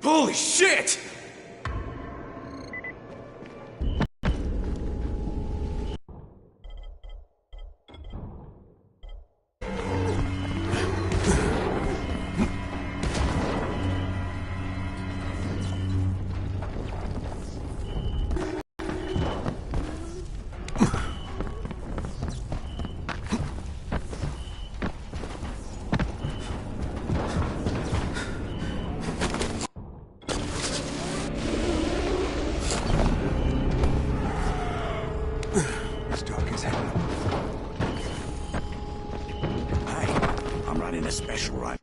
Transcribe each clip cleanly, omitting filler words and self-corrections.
Holy shit! It's dark as hell. Hi, I'm running a special rifle.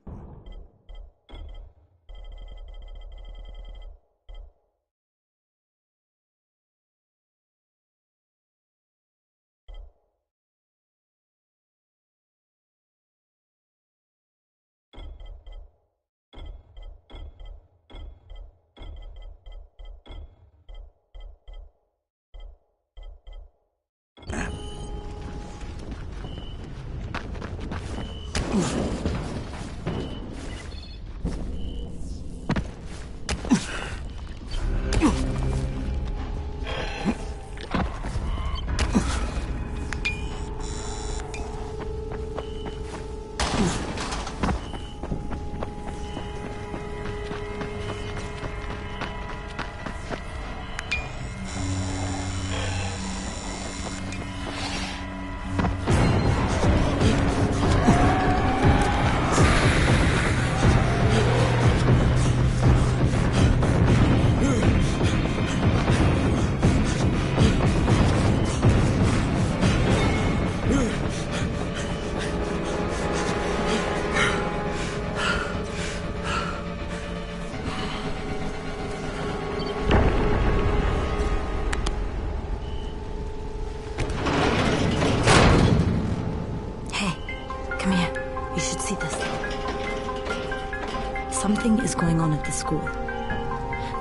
Something is going on at the school.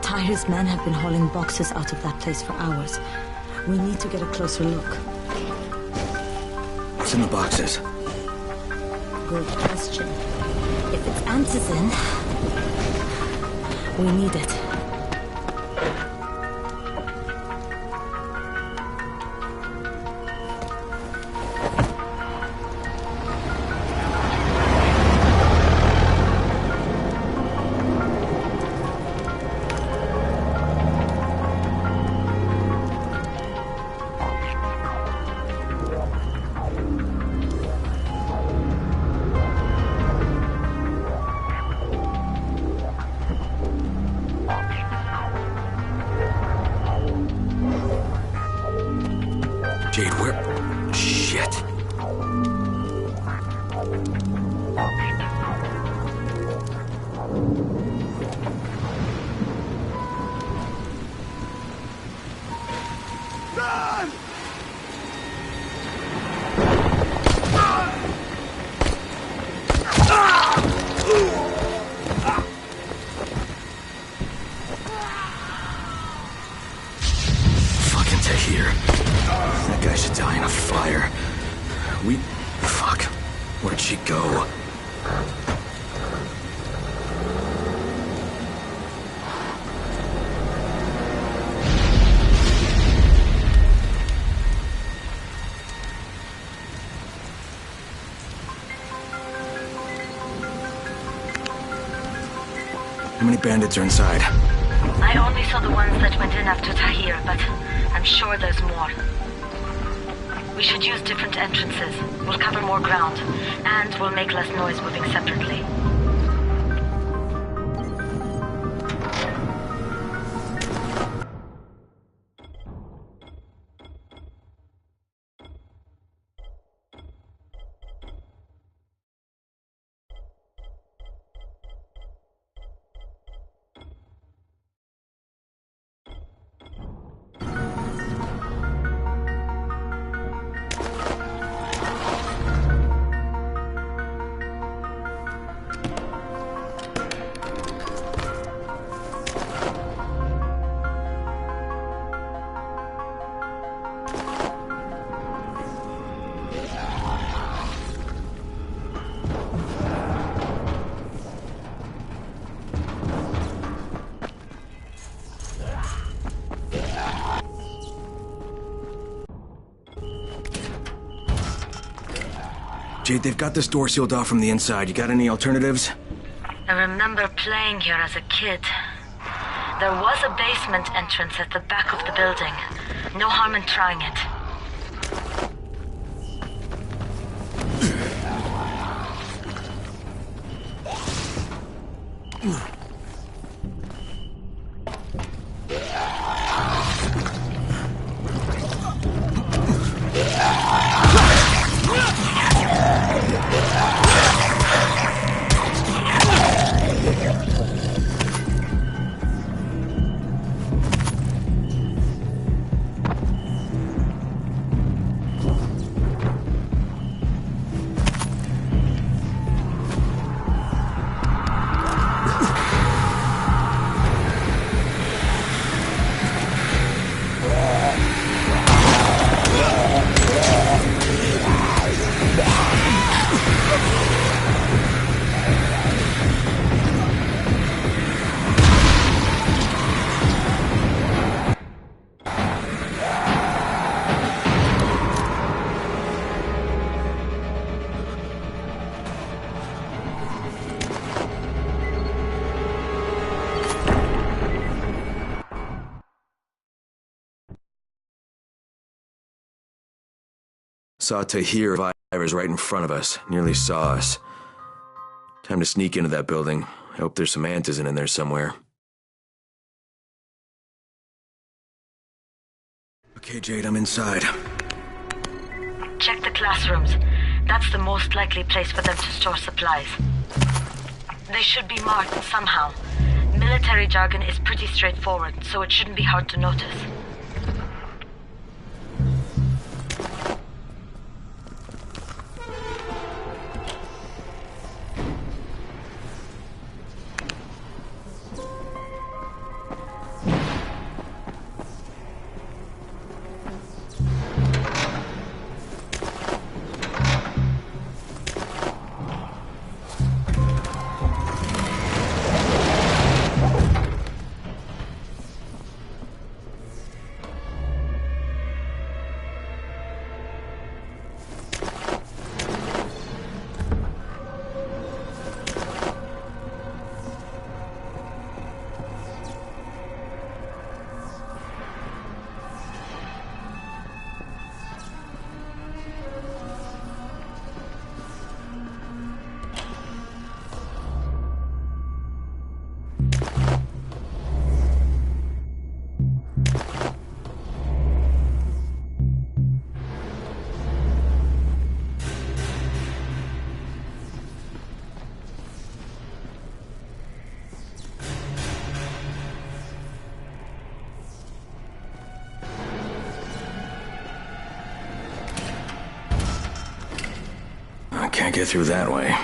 Tahir's men have been hauling boxes out of that place for hours. We need to get a closer look. What's in the boxes? Good question. If it's antizin, we need it. Jade, where? Shit. Run! Fucking Tahir. That guy should die in a fire. Fuck. Where'd she go? How many bandits are inside? I only saw the ones that went in after Tahir, but I'm sure there's more. We should use different entrances. We'll cover more ground, and we'll make less noise moving separately. Jade, they've got this door sealed off from the inside. You got any alternatives? I remember playing here as a kid. There was a basement entrance at the back of the building. No harm in trying it. Saw Tahir survivors right in front of us. Nearly saw us. Time to sneak into that building. I hope there's some Antizin in there somewhere. Okay, Jade, I'm inside. Check the classrooms. That's the most likely place for them to store supplies. They should be marked somehow. Military jargon is pretty straightforward, so it shouldn't be hard to notice. Can't get through that way.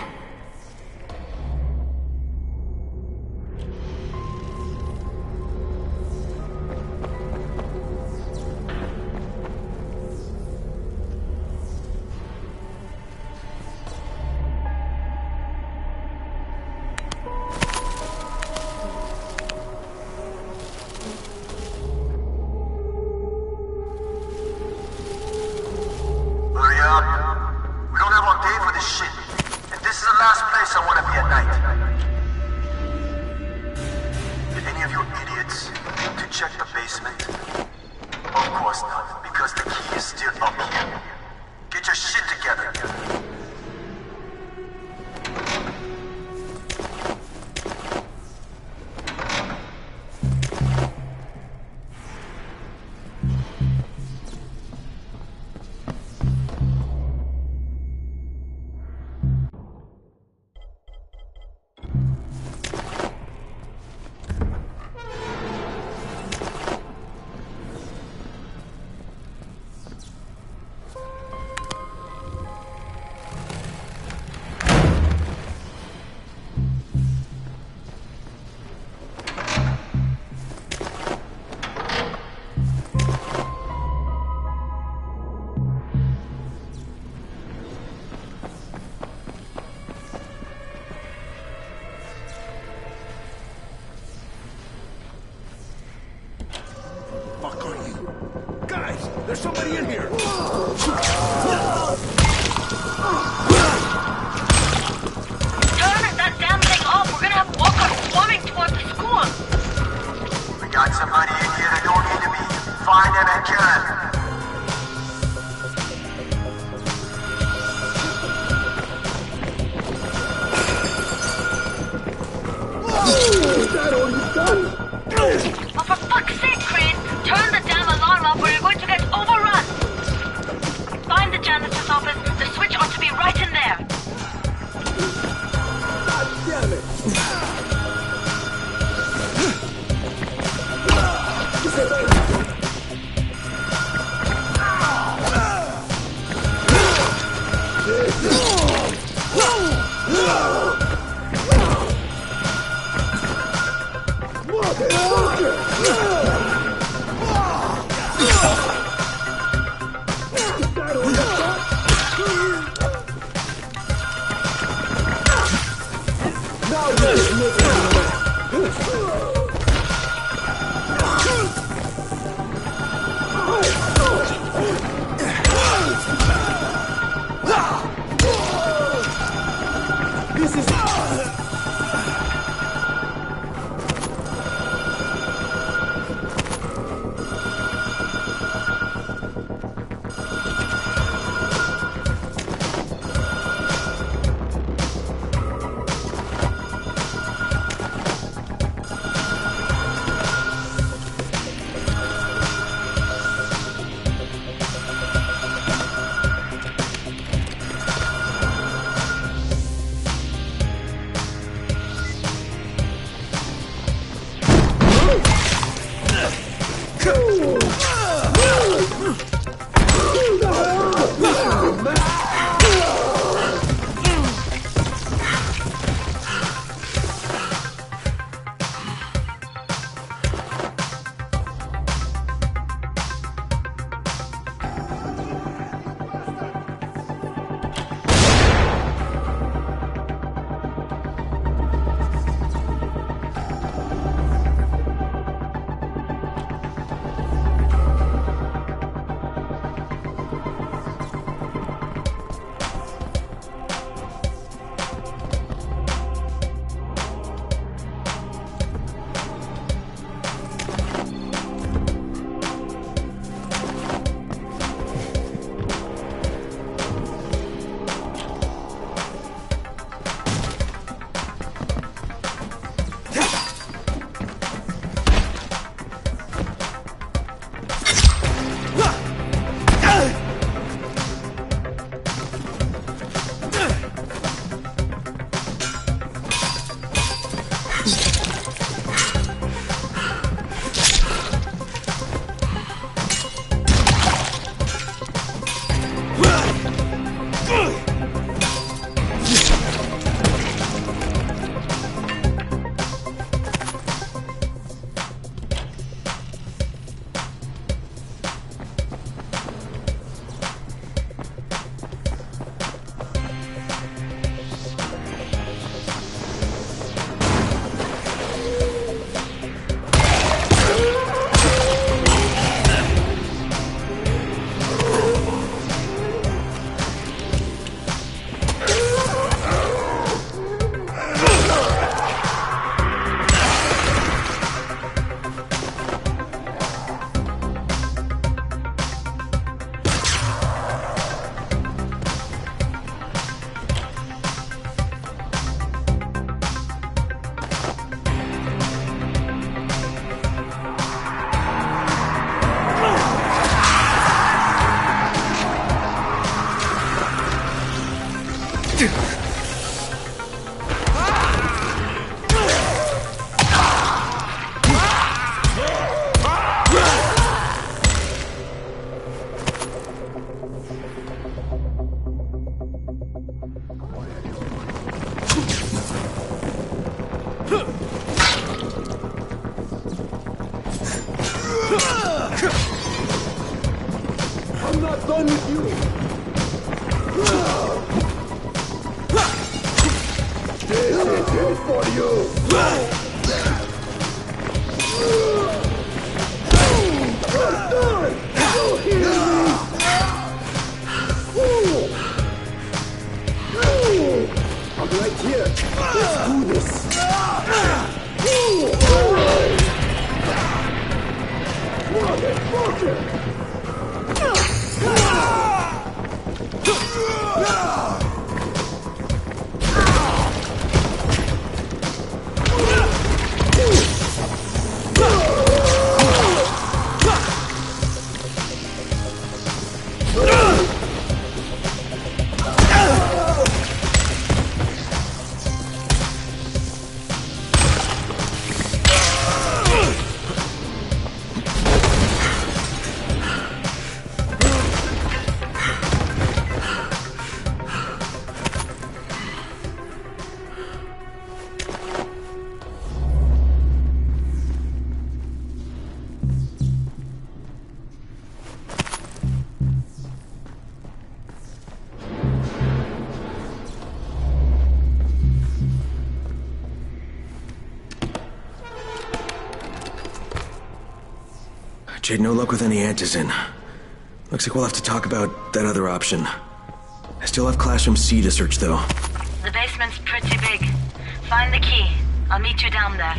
There's somebody in here! Is that all you've done? Oh, for fuck's sake, Crane! Turn the damn alarm off or you're going to get overrun! Find the janitor's office. The switch ought to be right in there. God damn it! I'm not done with you. This is it for you. I'm right here. Let's do this. Motherfucker! Jade, no luck with any Antizin. Looks like we'll have to talk about that other option. I still have Classroom C to search, though. The basement's pretty big. Find the key. I'll meet you down there.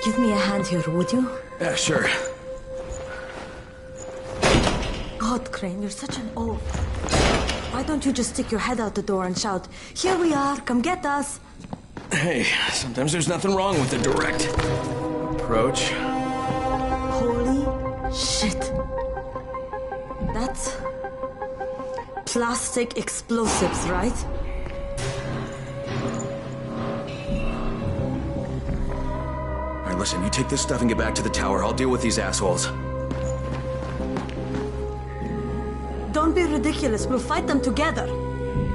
Give me a hand here, would you? Yeah, sure. God, Crane, you're such an oaf. Why don't you just stick your head out the door and shout, "Here we are, come get us"? Hey, sometimes there's nothing wrong with a direct approach. Holy shit. That's plastic explosives, right? Alright, listen, you take this stuff and get back to the tower. I'll deal with these assholes. Don't be ridiculous, we'll fight them together.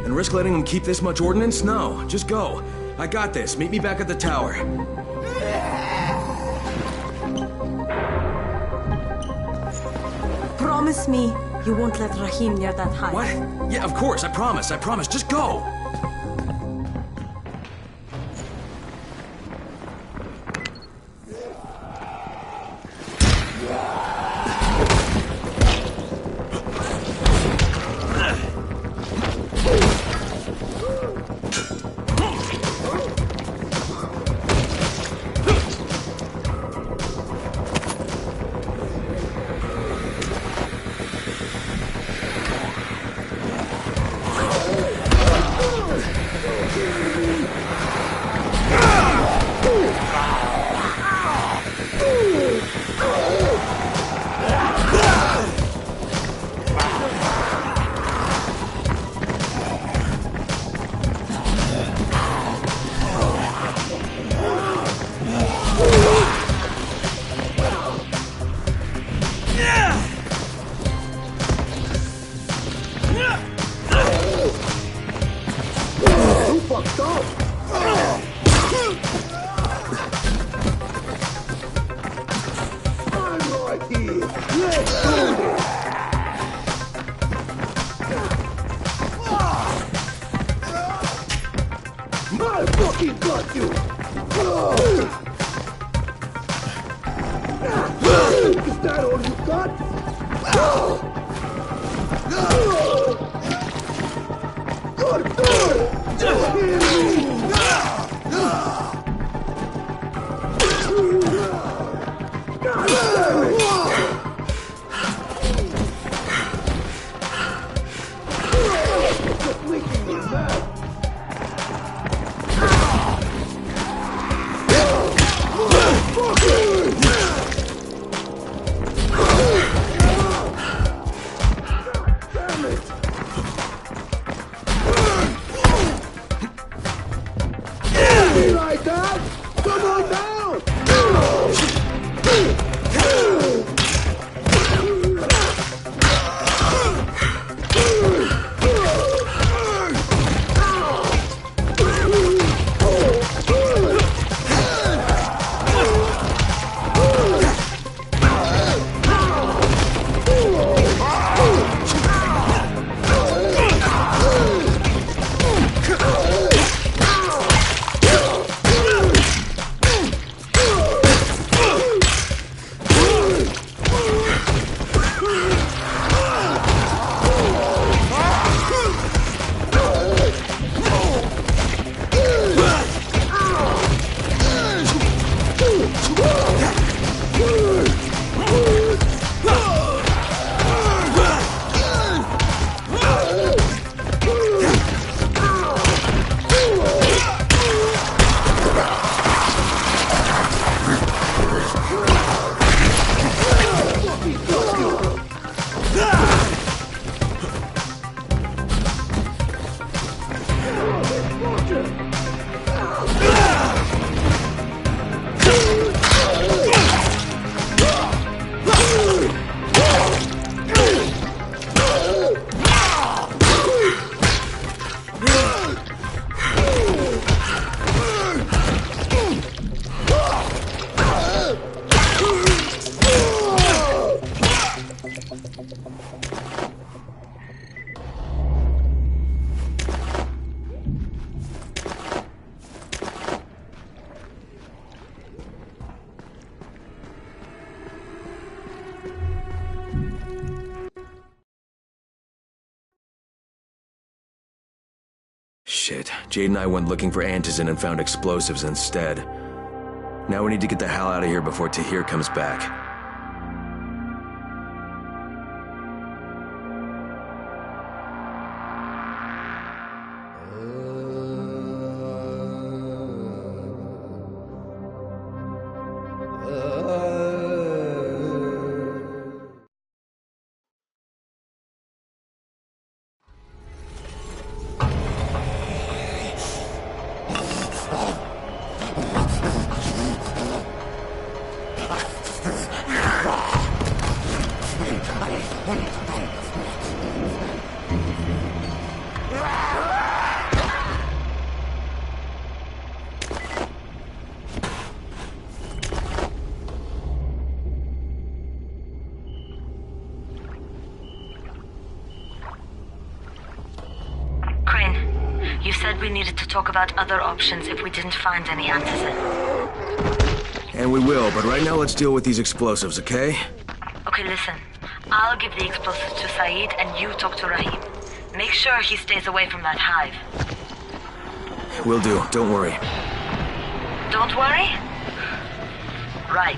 And risk letting them keep this much ordnance? No, just go. I got this. Meet me back at the tower. Promise me you won't let Rahim near that hive. What? Yeah, of course. I promise. I promise. Just go. Be like that! Come on down! Shit, Jade and I went looking for Antizin and found explosives instead. Now we need to get the hell out of here before Tahir comes back. You said we needed to talk about other options if we didn't find any Antizin. And we will, but right now let's deal with these explosives, okay? Okay, listen. I'll give the explosives to Saeed and you talk to Rahim. Make sure he stays away from that hive. Will do, don't worry. Don't worry? Right.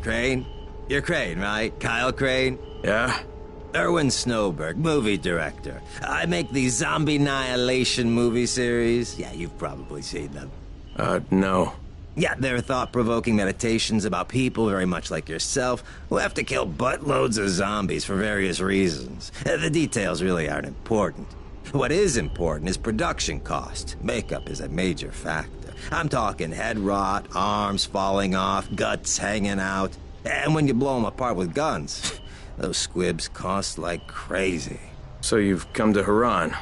Crane? You're Crane, right? Kyle Crane? Yeah? Erwin Snowberg, movie director. I make the Zombie Annihilation movie series. Yeah, you've probably seen them. No. Yeah, they're thought-provoking meditations about people very much like yourself who have to kill buttloads of zombies for various reasons. The details really aren't important. What is important is production cost. Makeup is a major factor. I'm talking head rot, arms falling off, guts hanging out. And when you blow them apart with guns, those squibs cost like crazy. So you've come to Haran.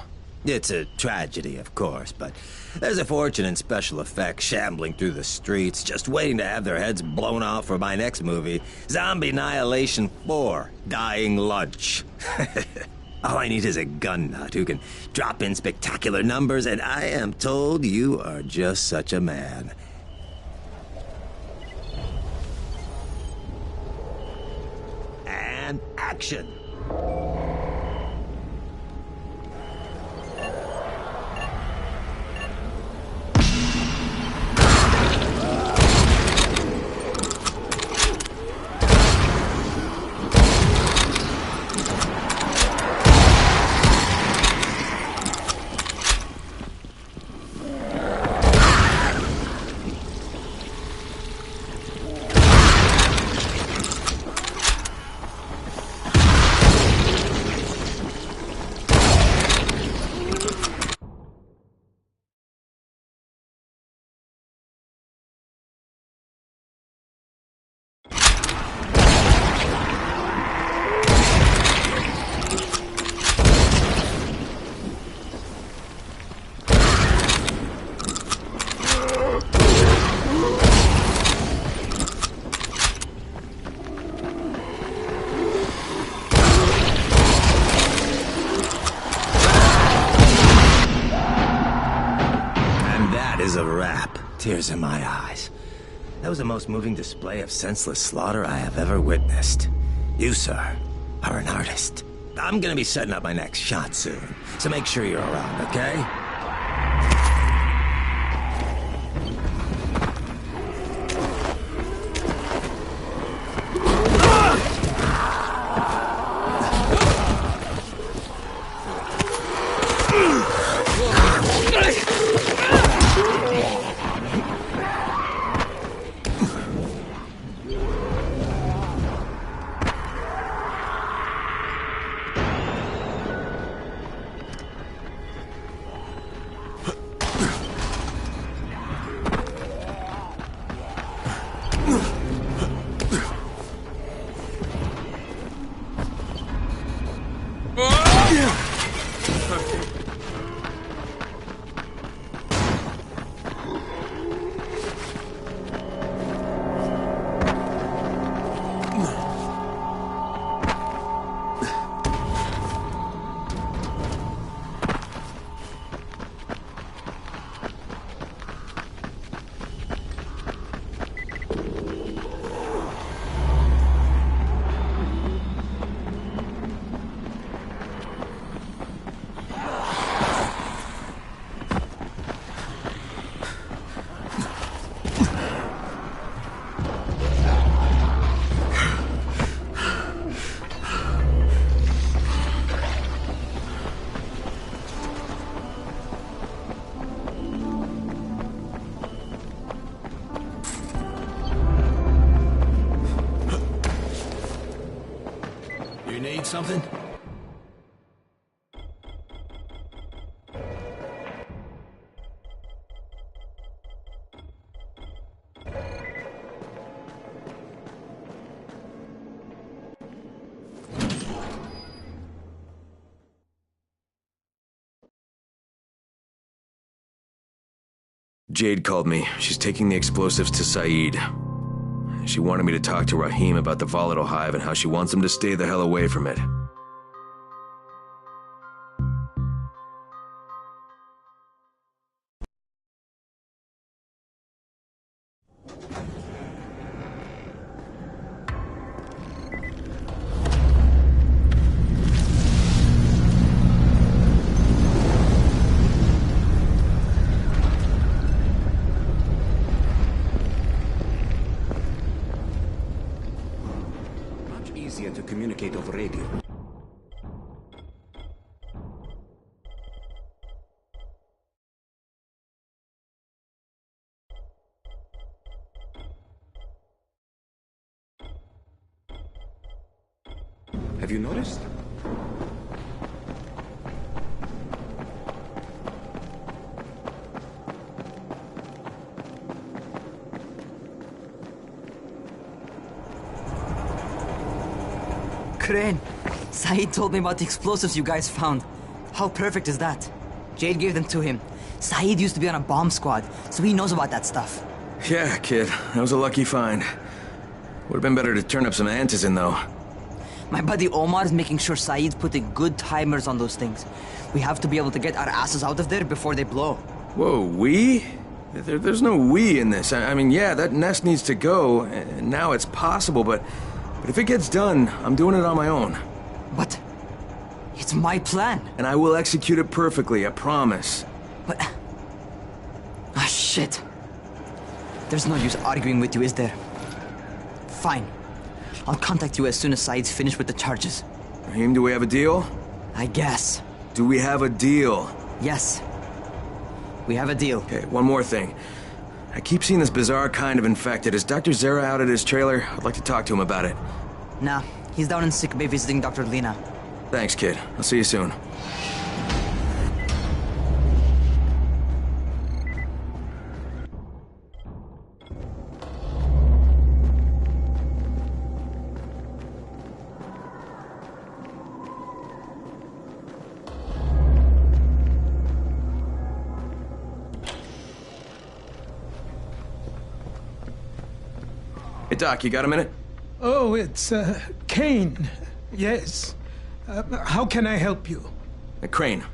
It's a tragedy, of course, but there's a fortune in special effects shambling through the streets, just waiting to have their heads blown off for my next movie, Zombie Annihilation 4, Dying Lunch. All I need is a gun nut who can drop in spectacular numbers, and I am told you are just such a man. And action! Is a wrap. Tears in my eyes. That was the most moving display of senseless slaughter I have ever witnessed. You, sir, are an artist. I'm gonna be setting up my next shot soon, so make sure you're around, okay? Need something? Jade called me. She's taking the explosives to Saeed. She wanted me to talk to Rahim about the volatile hive and how she wants him to stay the hell away from it. Easier to communicate over radio. Have you noticed? Crane, Saeed told me about the explosives you guys found. How perfect is that? Jade gave them to him. Saeed used to be on a bomb squad, so he knows about that stuff. Yeah, kid. That was a lucky find. Would've been better to turn up some antizin, though. My buddy Omar is making sure Saeed's putting good timers on those things. We have to be able to get our asses out of there before they blow. Whoa, we? There's no we in this. I mean, yeah, that nest needs to go, and now it's possible, but if it gets done, I'm doing it on my own. But it's my plan. And I will execute it perfectly, I promise. But... ah, shit. There's no use arguing with you, is there? Fine. I'll contact you as soon as Saeed's finished with the charges. Rahim, do we have a deal? I guess. Do we have a deal? Yes. We have a deal. Okay, one more thing. I keep seeing this bizarre kind of infected. Is Dr. Zera out at his trailer? I'd like to talk to him about it. Nah, he's down in sick bay visiting Dr. Lena. Thanks, kid. I'll see you soon. Hey, Doc, you got a minute? Oh, it's, Kane. Yes. How can I help you? Hey, Crane.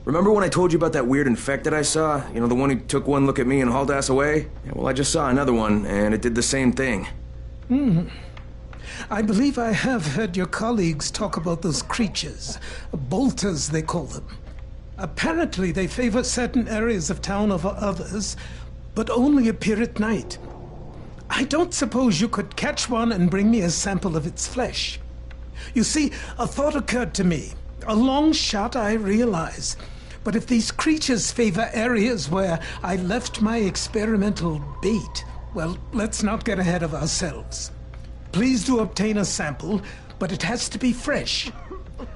Remember when I told you about that weird infected I saw? You know, the one who took one look at me and hauled ass away? Yeah, well, I just saw another one, and it did the same thing. I believe I have heard your colleagues talk about those creatures. Bolters, they call them. Apparently, they favor certain areas of town over others, but only appear at night. I don't suppose you could catch one and bring me a sample of its flesh. You see, a thought occurred to me. A long shot, I realize. But if these creatures favor areas where I left my experimental bait, well, let's not get ahead of ourselves. Please do obtain a sample, but it has to be fresh.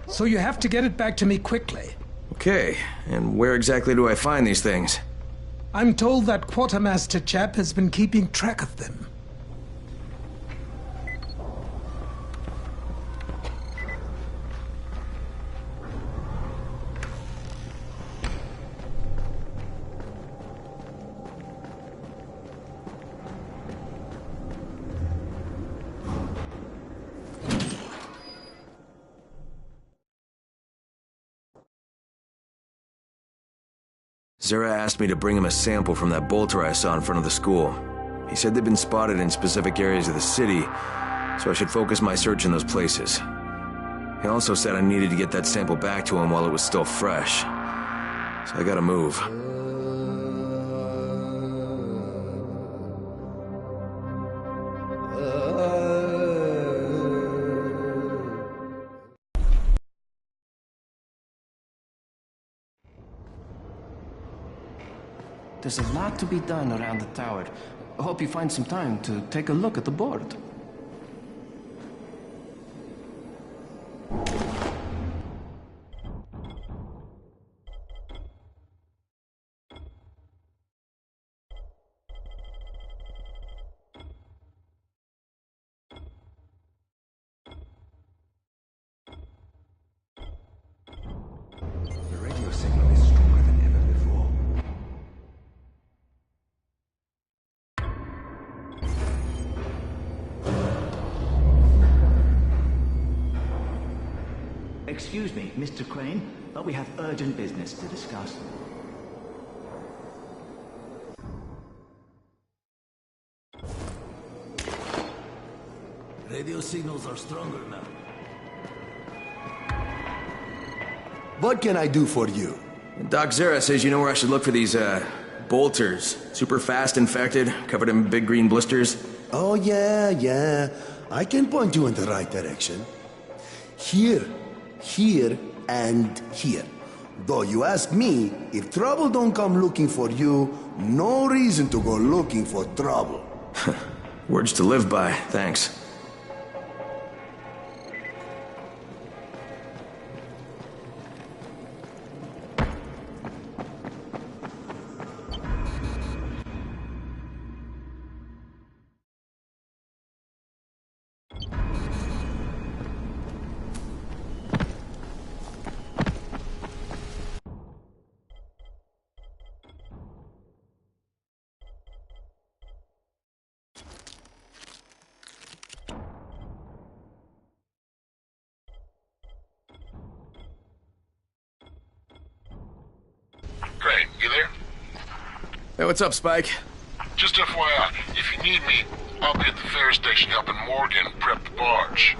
So you have to get it back to me quickly. Okay, and where exactly do I find these things? I'm told that quartermaster chap has been keeping track of them. Zera asked me to bring him a sample from that bolter I saw in front of the school. He said they'd been spotted in specific areas of the city, so I should focus my search in those places. He also said I needed to get that sample back to him while it was still fresh. So I gotta move. There's a lot to be done around the tower. I hope you find some time to take a look at the board. The radio signal is stronger than ever before. Excuse me, Mr. Crane, but we have urgent business to discuss. Radio signals are stronger now. What can I do for you? Doc Zera says you know where I should look for these, bolters. Super fast infected, covered in big green blisters. Oh, yeah. I can point you in the right direction. Here, and here. Though you ask me, if trouble don't come looking for you, no reason to go looking for trouble. Words to live by, thanks. Crane, you there? Hey, what's up, Spike? Just FYI, if you need me, I'll be at the ferry station helping Morgan prep the barge.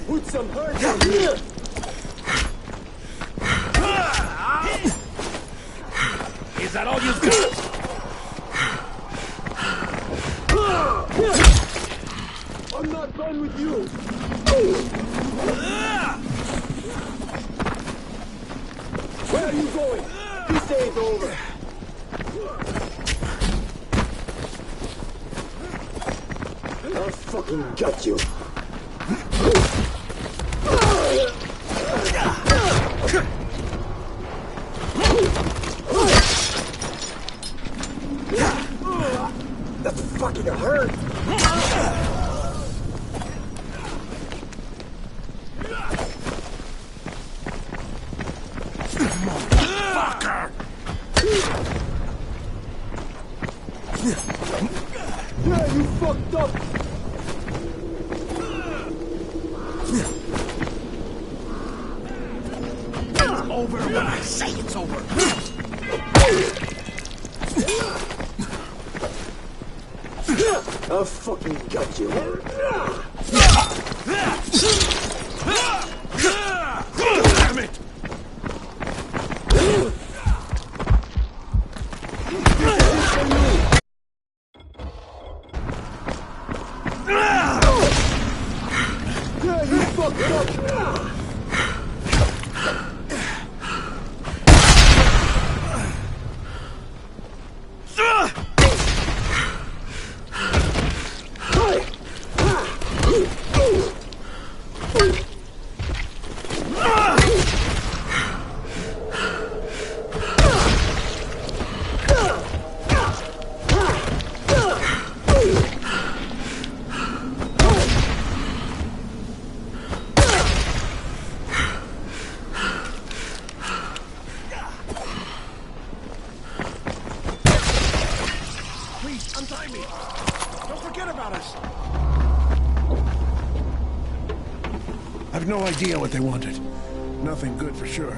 Put some hurt on here! Is that all you've got? I'm not done with you! Where are you going? This ain't over! I'll fucking get you! That's fucking hurt! Motherfucker! Yeah, you fucked up! It's over when I say it's over! I'll fucking got you! Damn it! Yeah, you fucked up! Please, untie me! Don't forget about us! I've no idea what they wanted. Nothing good for sure.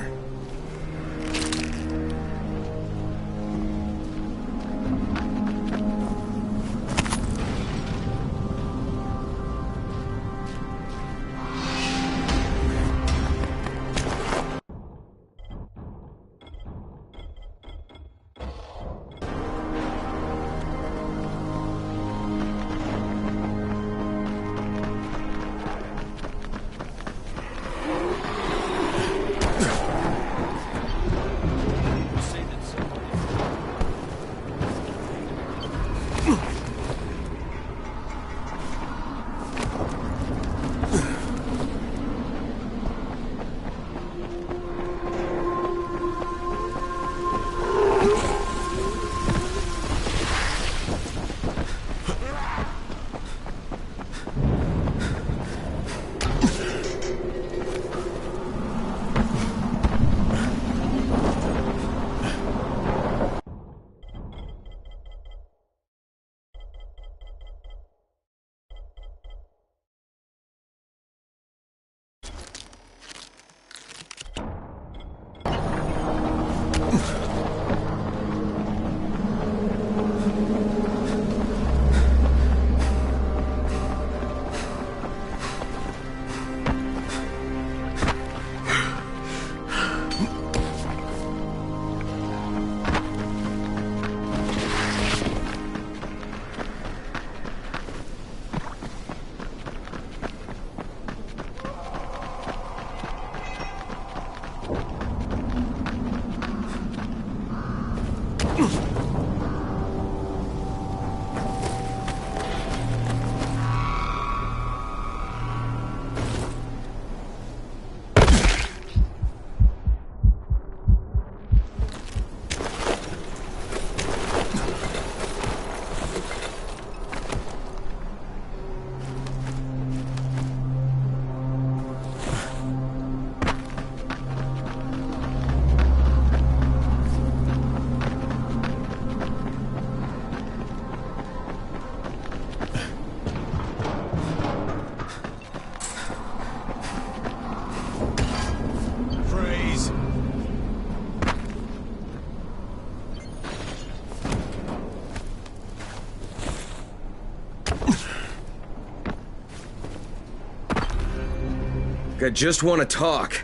Look, I just want to talk.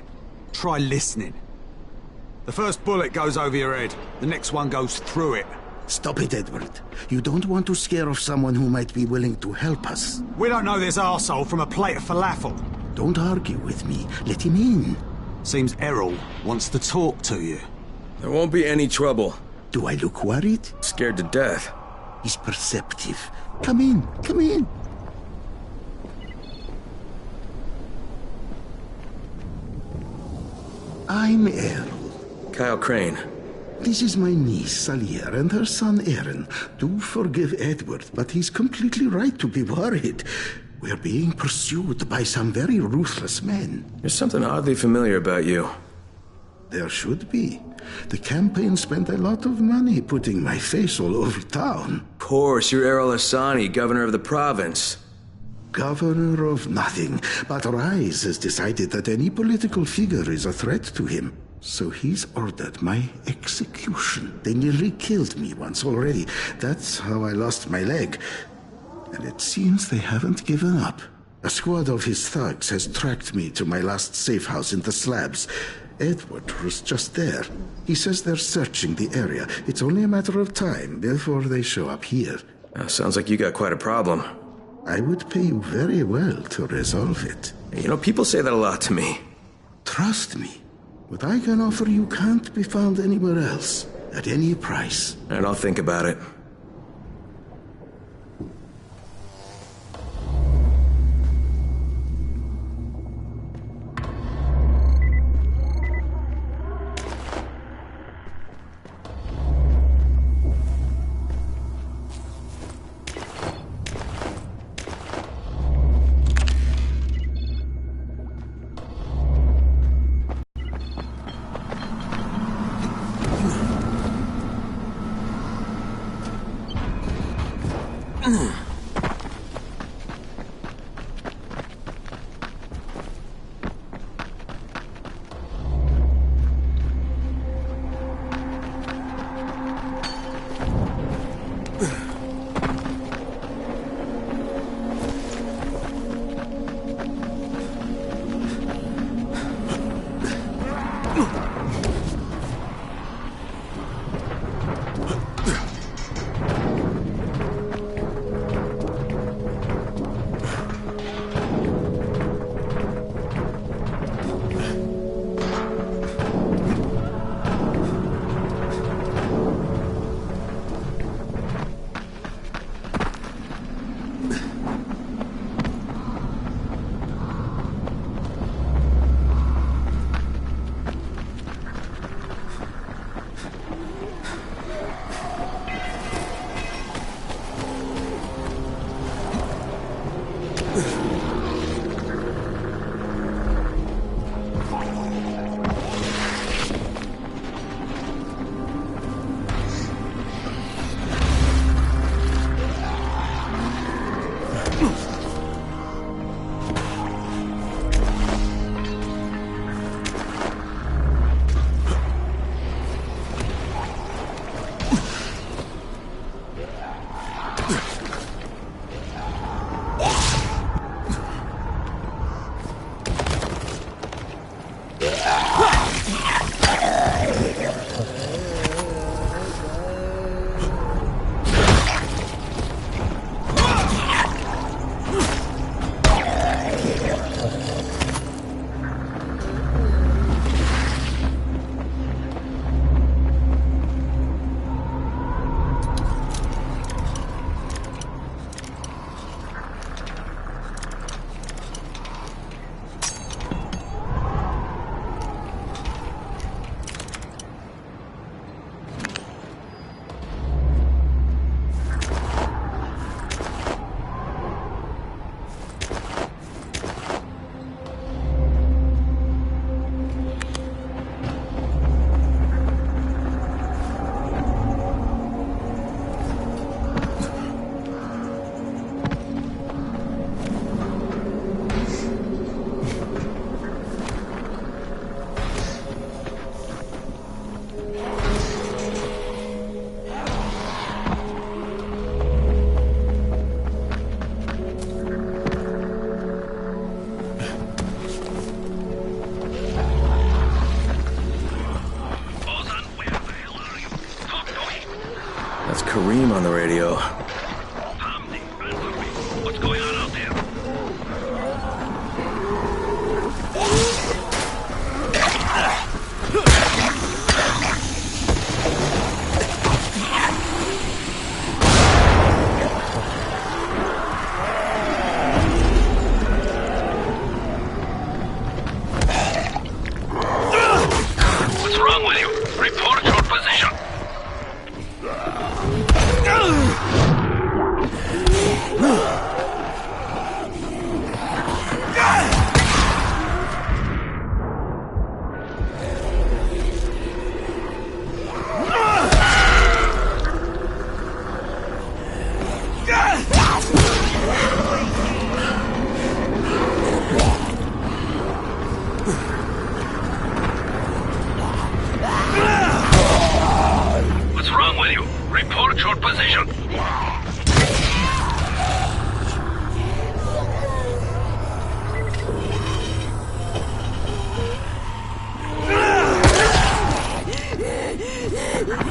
Try listening. The first bullet goes over your head. The next one goes through it. Stop it, Edward. You don't want to scare off someone who might be willing to help us. We don't know this arsehole from a plate of falafel. Don't argue with me. Let him in. Seems Errol wants to talk to you. There won't be any trouble. Do I look worried? Scared to death. He's perceptive. Come in, come in. I'm Errol. Kyle Crane. This is my niece, Salier, and her son, Aaron. Do forgive Edward, but he's completely right to be worried. We're being pursued by some very ruthless men. There's something oddly familiar about you. There should be. The campaign spent a lot of money putting my face all over town. Of course, you're Errol Hassani, governor of the province. Governor of nothing, but Rise has decided that any political figure is a threat to him. So he's ordered my execution. They nearly killed me once already. That's how I lost my leg. And it seems they haven't given up. A squad of his thugs has tracked me to my last safe house in the slabs. Edward was just there. He says they're searching the area. It's only a matter of time before they show up here. Sounds like you got quite a problem. I would pay you very well to resolve it. You know, people say that a lot to me. Trust me. What I can offer you can't be found anywhere else, at any price. And I'll think about it. radio. What's going on out there? What's wrong with you? Report your position. What's wrong with you? Report your position.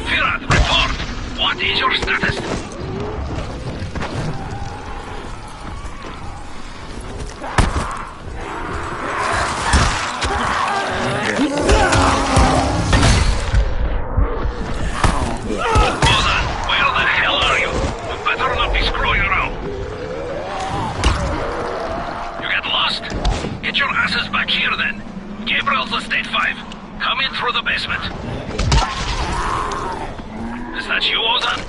Firat, report. What is your status? Get your asses back here, then. Gabriel's Estate 5. Come in through the basement. Is that you, Ozan?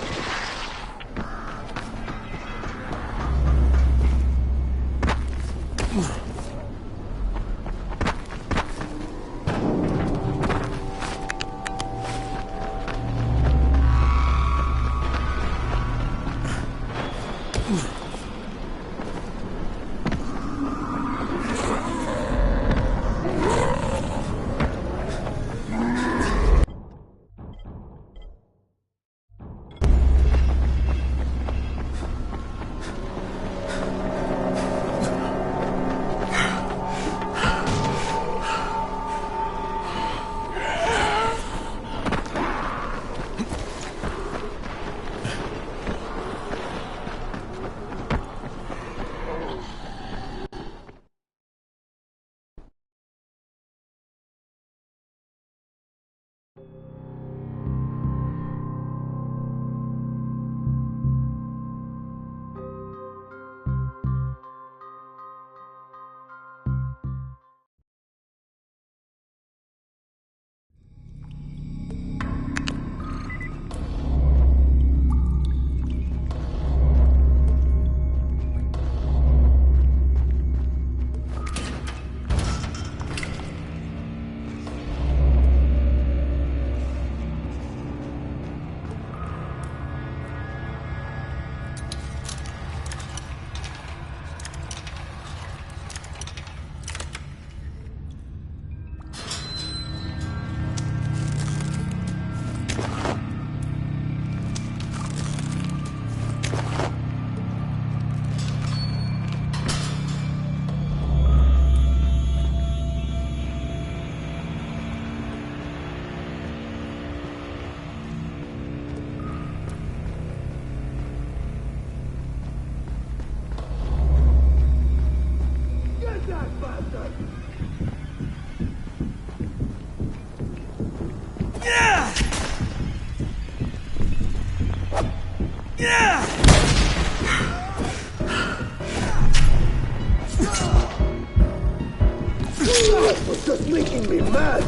Was just making me mad.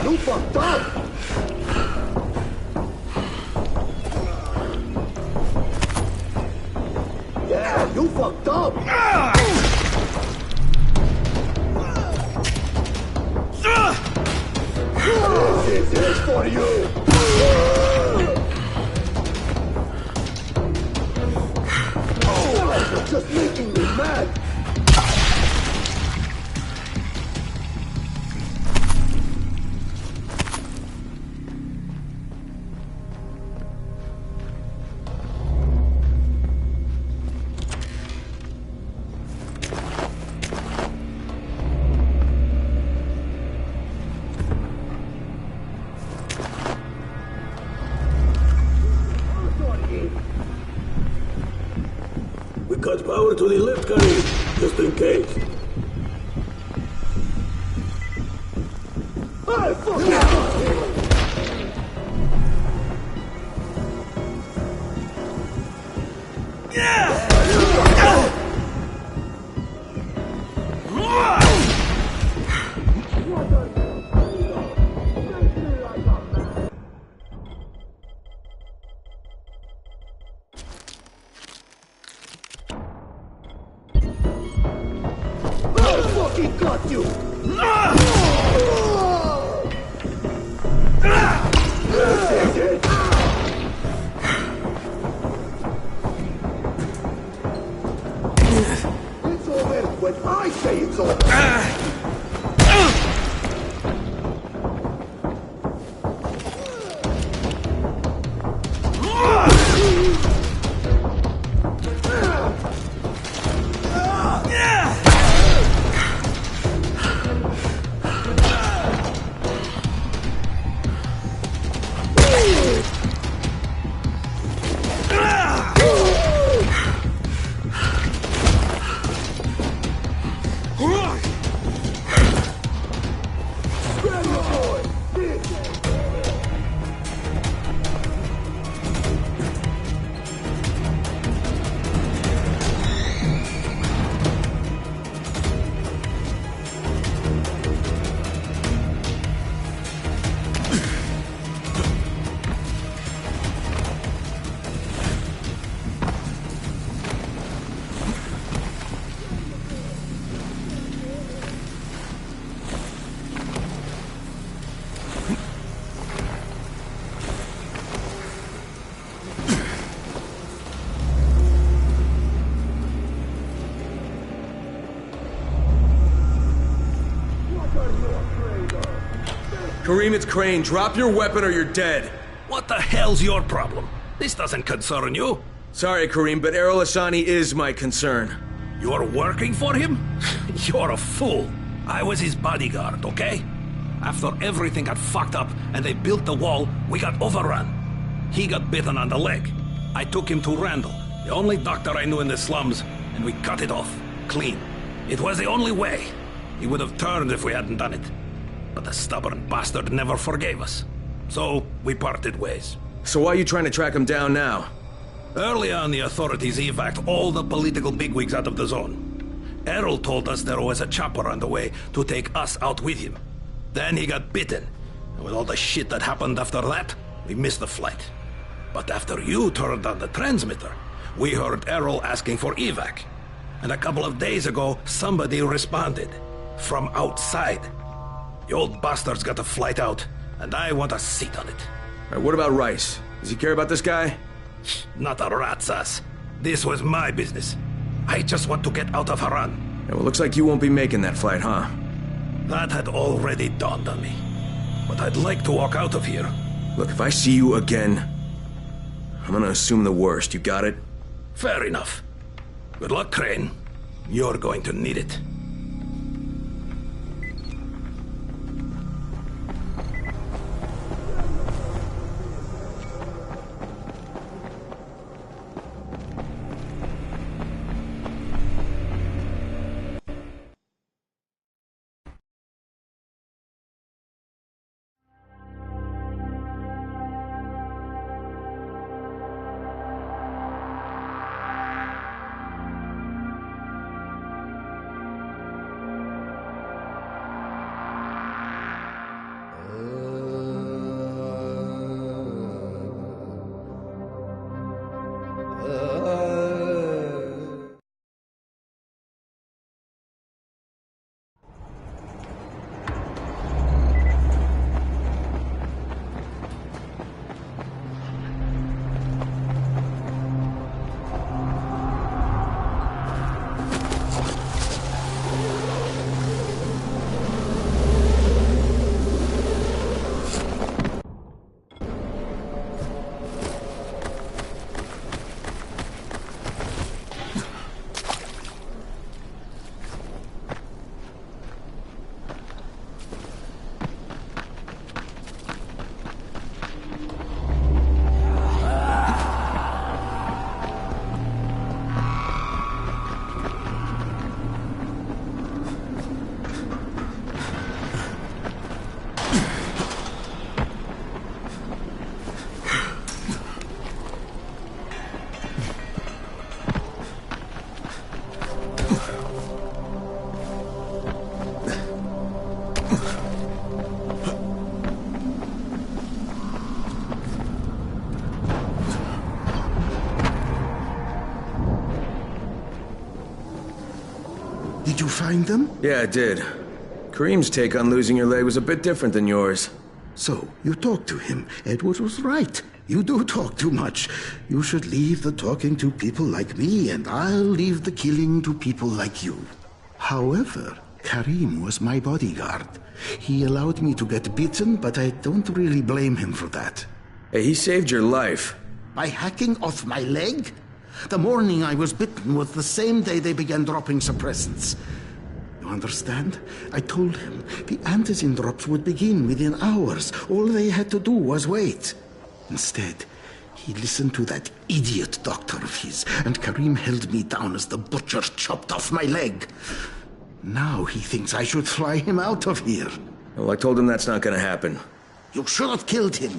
You fucked up. Yeah, you fucked up. This is for you. You're just making me mad. touch power to the lift, Karim, just in case. I fucking got you! It's over when I say it's over! Karim, it's Crane. Drop your weapon or you're dead. What the hell's your problem? This doesn't concern you. Sorry, Karim, but Errol Hassani is my concern. You're working for him? You're a fool. I was his bodyguard, okay? After everything got fucked up and they built the wall, we got overrun. He got bitten on the leg. I took him to Randall, the only doctor I knew in the slums, and we cut it off. Clean. It was the only way. He would have turned if we hadn't done it. But the stubborn bastard never forgave us. So, we parted ways. So why are you trying to track him down now? Early on, the authorities evac'd all the political bigwigs out of the zone. Errol told us there was a chopper on the way to take us out with him. Then he got bitten. And with all the shit that happened after that, we missed the flight. But after you turned on the transmitter, we heard Errol asking for evac. And a couple of days ago, somebody responded. From outside. The old bastard's got a flight out, and I want a seat on it. All right, what about Rice? Does he care about this guy? Not a rat's ass. This was my business. I just want to get out of Haran. Yeah, well, looks like you won't be making that flight, huh? That had already dawned on me. But I'd like to walk out of here. Look, if I see you again, I'm gonna assume the worst. You got it? Fair enough. Good luck, Crane. You're going to need it. Did you find them? Yeah, I did. Kareem's take on losing your leg was a bit different than yours. So, you talked to him. Edward was right. You do talk too much. You should leave the talking to people like me, and I'll leave the killing to people like you. However, Kareem was my bodyguard. He allowed me to get bitten, but I don't really blame him for that. Hey, he saved your life. By hacking off my leg? The morning I was bitten was the same day they began dropping suppressants. You understand? I told him the antizin drops would begin within hours. All they had to do was wait. Instead, he listened to that idiot doctor of his, and Kareem held me down as the butcher chopped off my leg. Now he thinks I should fly him out of here. Well, I told him that's not gonna happen. You should have killed him.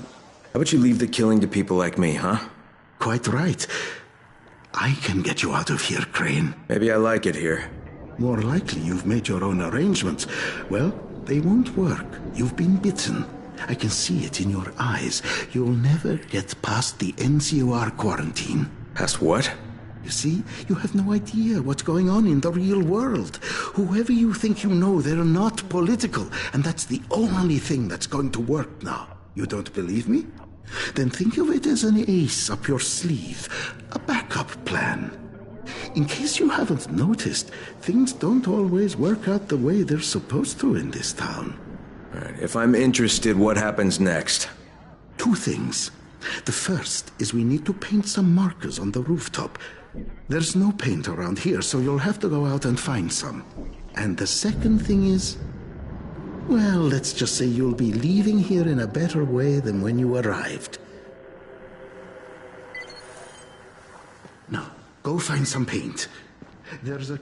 How about you leave the killing to people like me, huh? Quite right. I can get you out of here, Crane. Maybe I like it here. More likely you've made your own arrangements. Well, they won't work. You've been bitten. I can see it in your eyes. You'll never get past the NCOR quarantine. Past what? You see, you have no idea what's going on in the real world. Whoever you think you know, they're not political, and that's the only thing that's going to work now. You don't believe me? Then think of it as an ace up your sleeve, a backup plan. In case you haven't noticed, things don't always work out the way they're supposed to in this town. All right, if I'm interested, what happens next? 2 things. The first is we need to paint some markers on the rooftop. There's no paint around here, so you'll have to go out and find some. And the second thing is, well, let's just say you'll be leaving here in a better way than when you arrived. Now, go find some paint. There's a...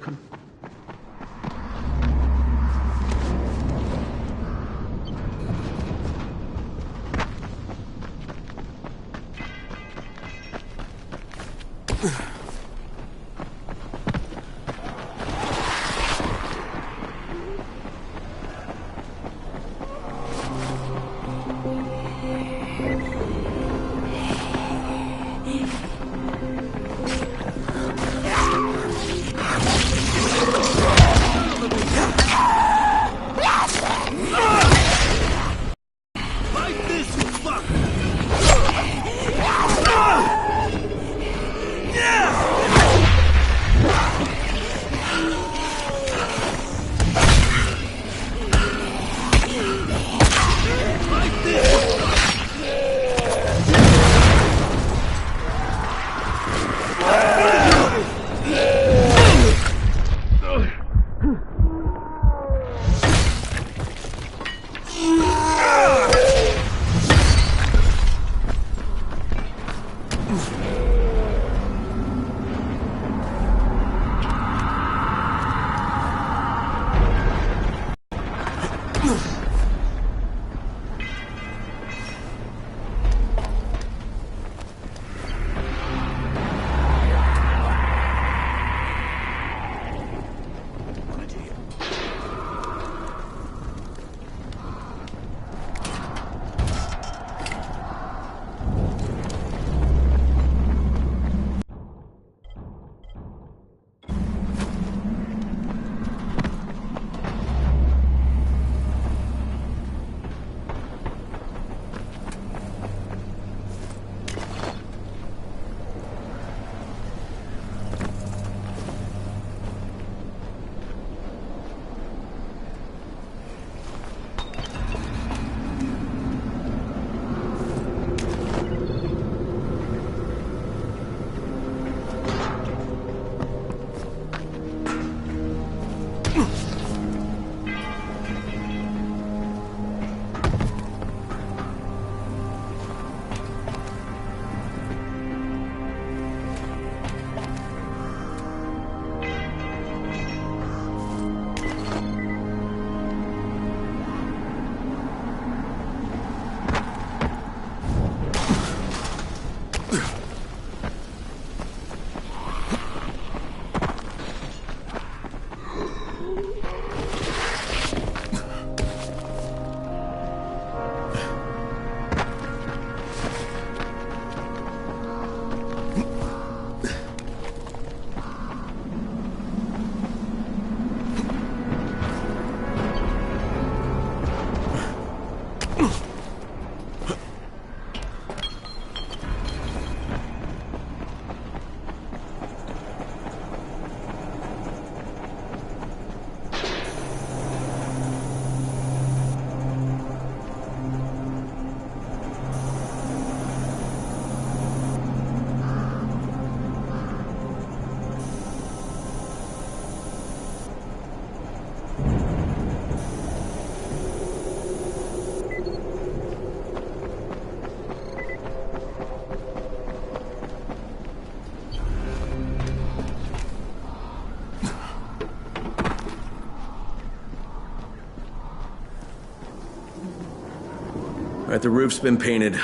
Alright, the roof's been painted.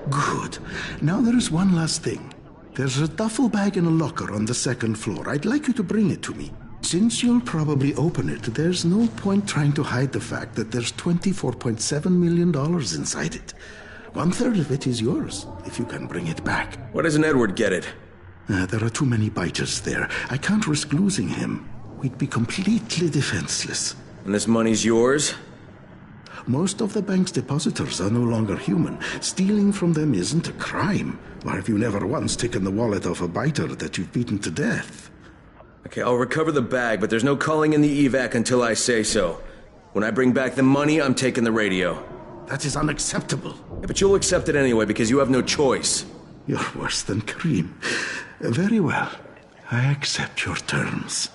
Good. Now there is one last thing. There's a duffel bag in a locker on the second floor. I'd like you to bring it to me. Since you'll probably open it, there's no point trying to hide the fact that there's $24.7 million inside it. 1/3 of it is yours, if you can bring it back. Why doesn't Edward get it? There are too many biters there. I can't risk losing him. We'd be completely defenseless. And this money's yours? Most of the bank's depositors are no longer human. Stealing from them isn't a crime. Or have you never once taken the wallet of a biter that you've beaten to death? Okay, I'll recover the bag, but there's no calling in the evac until I say so. When I bring back the money, I'm taking the radio. That is unacceptable. Yeah, but you'll accept it anyway because you have no choice. You're worse than Cream. Very well. I accept your terms.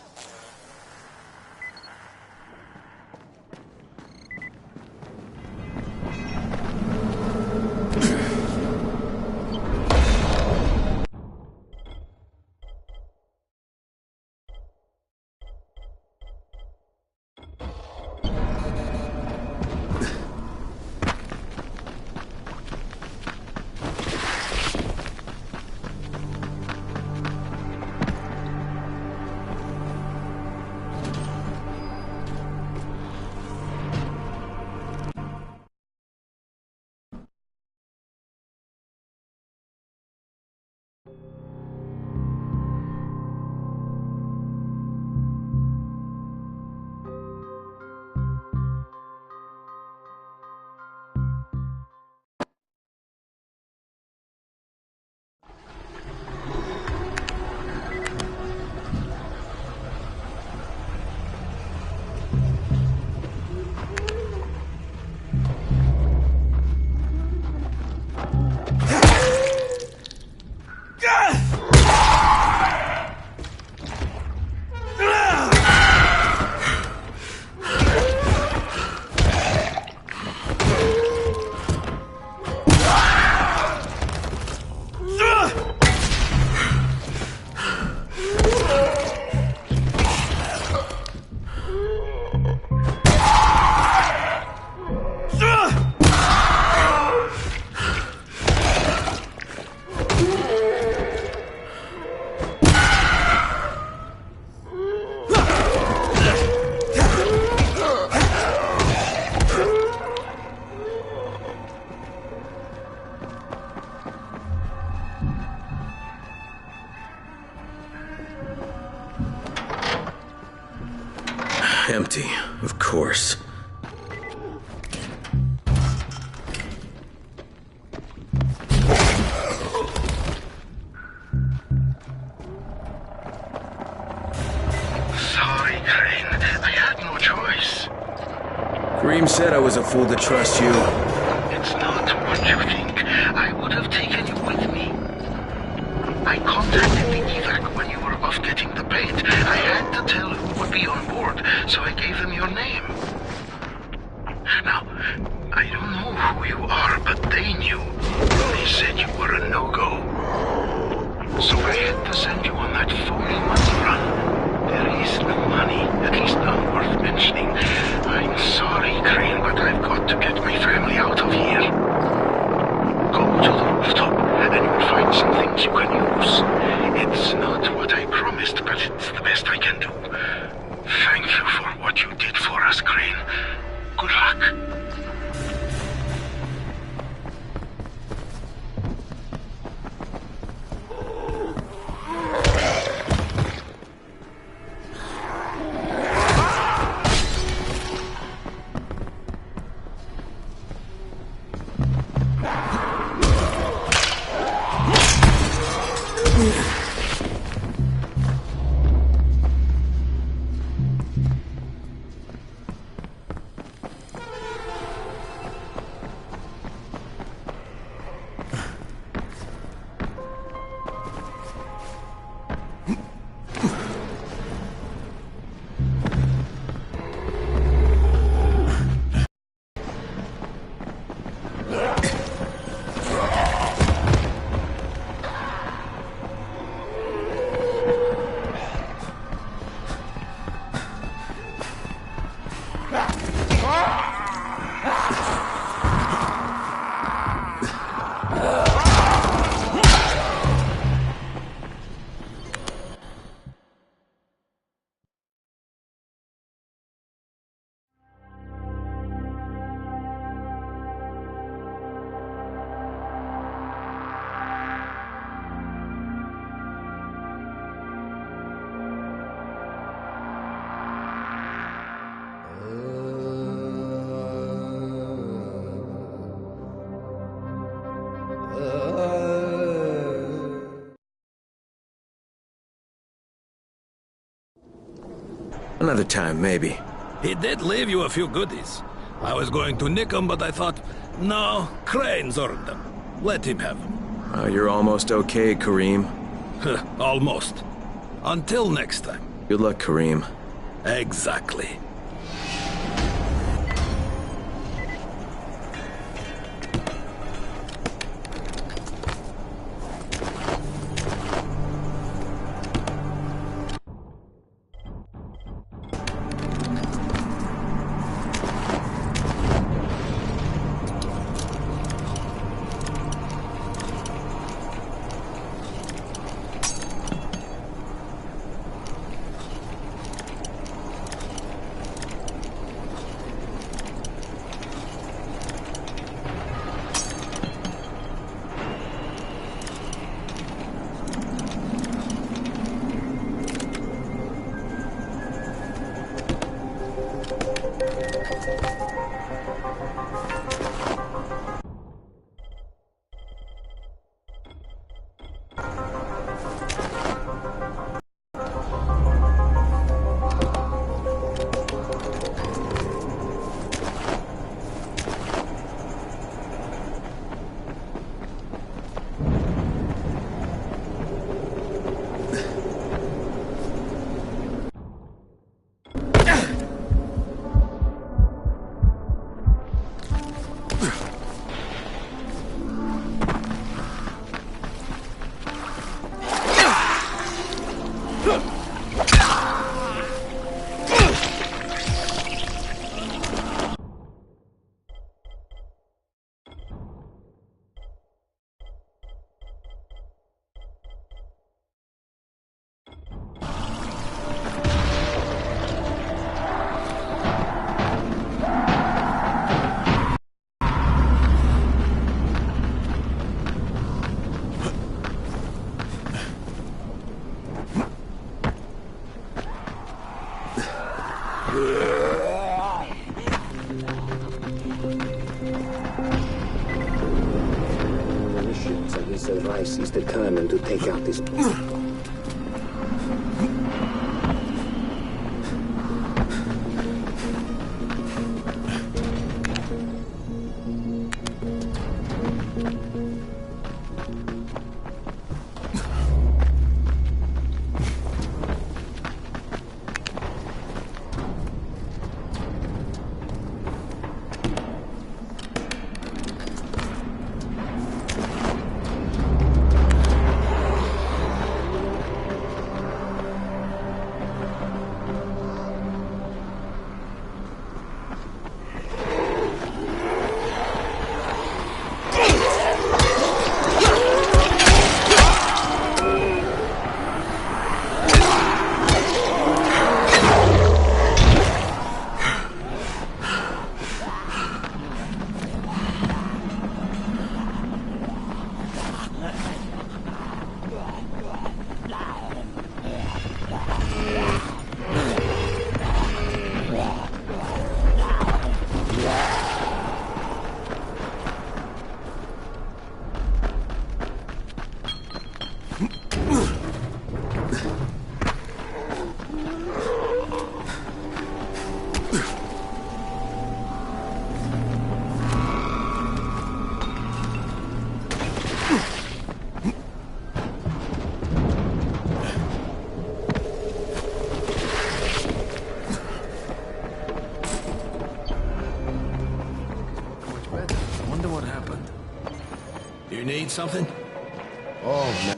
Empty, of course. Sorry, Crane. I had no choice. Cream said I was a fool to trust you. It's not what you think. I would have taken you with me. I contacted the evac when you were off getting the paint. I had to tell who would be on board, so I gave them your name. Now, I don't know who you are, but they knew. They said you were a no-go. So I had to send you on that phony money run. There is no money, at least none worth mentioning. I'm sorry, Crane, but I've got to get my family out of here. Go to the rooftop, and you'll find some things you can use. It's not what I promised, but it's the best I can do. Thank you for what you did for us, Crane. Good luck. Another time, maybe. He did leave you a few goodies. I was going to nick them, but I thought, no, Crane's earned them. Let him have them. You're almost okay, Kareem. Almost. Until next time. Good luck, Kareem. Exactly. Rice is determined to take out this... You need something? Oh, man.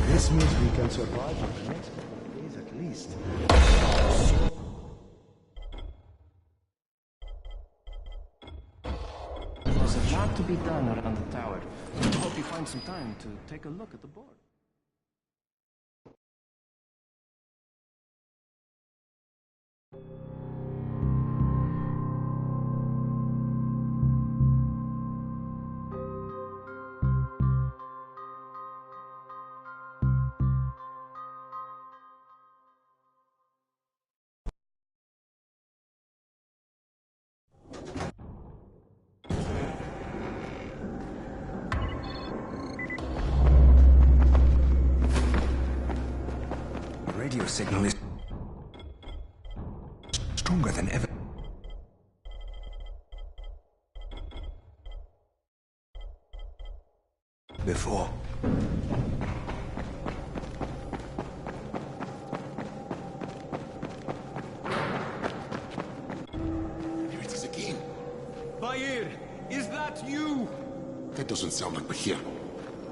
This means we can survive for the next couple of days at least. There's a lot to be done around the tower. I hope you find some time to take a look at the board. radio signal is stronger than ever before. Here it is again. Bahir, is that you? That doesn't sound like Bahir.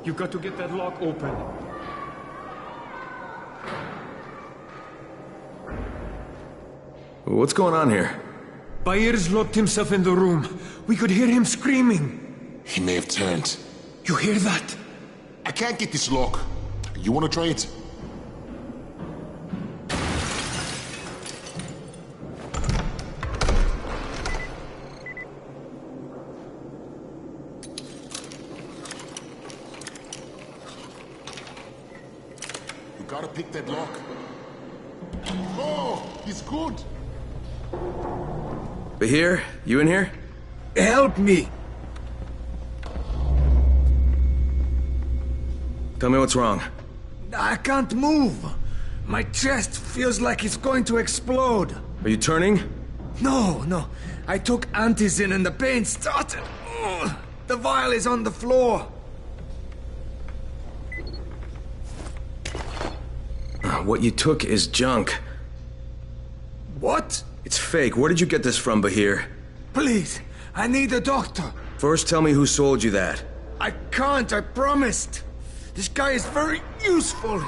You got to get that lock open. What's going on here? Bahir's locked himself in the room. We could hear him screaming. He may have turned. You hear that? I can't get this lock. You want to try it? You gotta pick that lock. Oh, he's good. Bahir, you in here? Help me! Tell me what's wrong. I can't move. My chest feels like it's going to explode. Are you turning? No. I took Antizin and the pain started. Ugh. The vial is on the floor. What you took is junk. What? It's fake. Where did you get this from, Bahir? Please, I need a doctor. First, tell me who sold you that. I can't, I promised. This guy is very useful.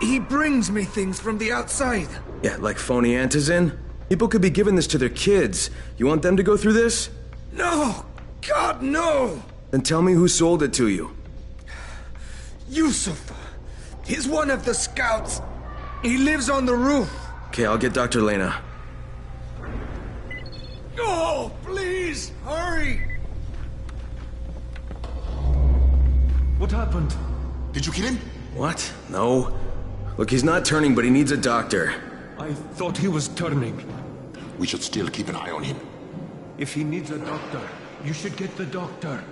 He brings me things from the outside. Yeah, like phony Antizin? People could be giving this to their kids. You want them to go through this? No! God, no! Then tell me who sold it to you. Yusuf. He's one of the scouts. He lives on the roof. Okay, I'll get Dr. Lena. Oh, please, hurry! What happened? Did you kill him? What? No. Look, he's not turning, but he needs a doctor. I thought he was turning. We should still keep an eye on him. If he needs a doctor, you should get the doctor.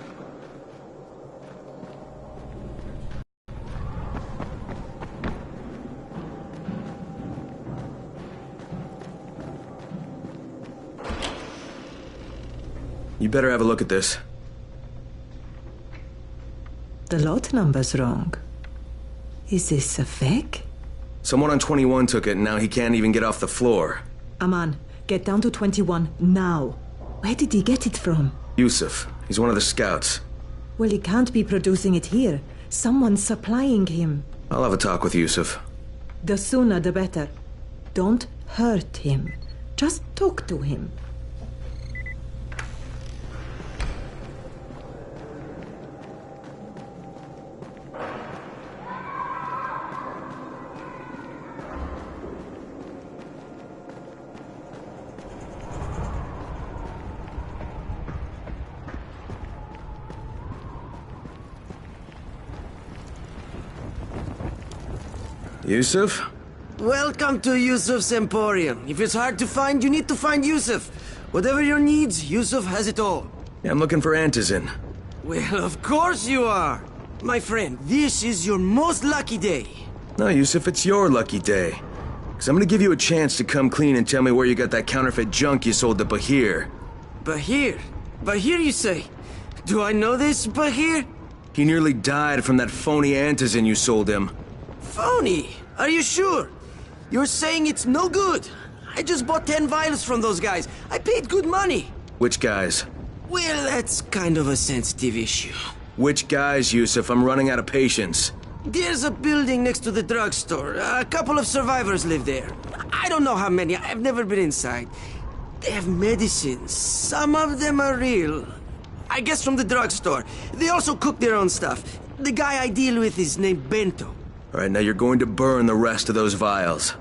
You better have a look at this. The lot number's wrong. Is this a fake? Someone on 21 took it, and now he can't even get off the floor. Aman, get down to 21 now. Where did he get it from? Yusuf. He's one of the scouts. Well, he can't be producing it here. Someone's supplying him. I'll have a talk with Yusuf. The sooner the better. Don't hurt him. Just talk to him. Yusuf? Welcome to Yusuf's Emporium. If it's hard to find, you need to find Yusuf. Whatever your needs, Yusuf has it all. Yeah, I'm looking for Antizin. Well, of course you are. My friend, this is your most lucky day. No, Yusuf, it's your lucky day. Because I'm going to give you a chance to come clean and tell me where you got that counterfeit junk you sold to Bahir. Bahir? Bahir, you say? Do I know this Bahir? He nearly died from that phony Antizin you sold him. Phony? Are you sure? You're saying it's no good? I just bought 10 vials from those guys. I paid good money. Which guys? Well, that's kind of a sensitive issue. Which guys, Yusuf? I'm running out of patience. There's a building next to the drugstore. A couple of survivors live there. I don't know how many. I've never been inside. They have medicines. Some of them are real. I guess from the drugstore. They also cook their own stuff. The guy I deal with is named Bento. All right, now you're going to burn the rest of those vials.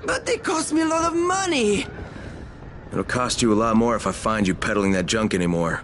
But they cost me a lot of money. It'll cost you a lot more if I find you peddling that junk anymore.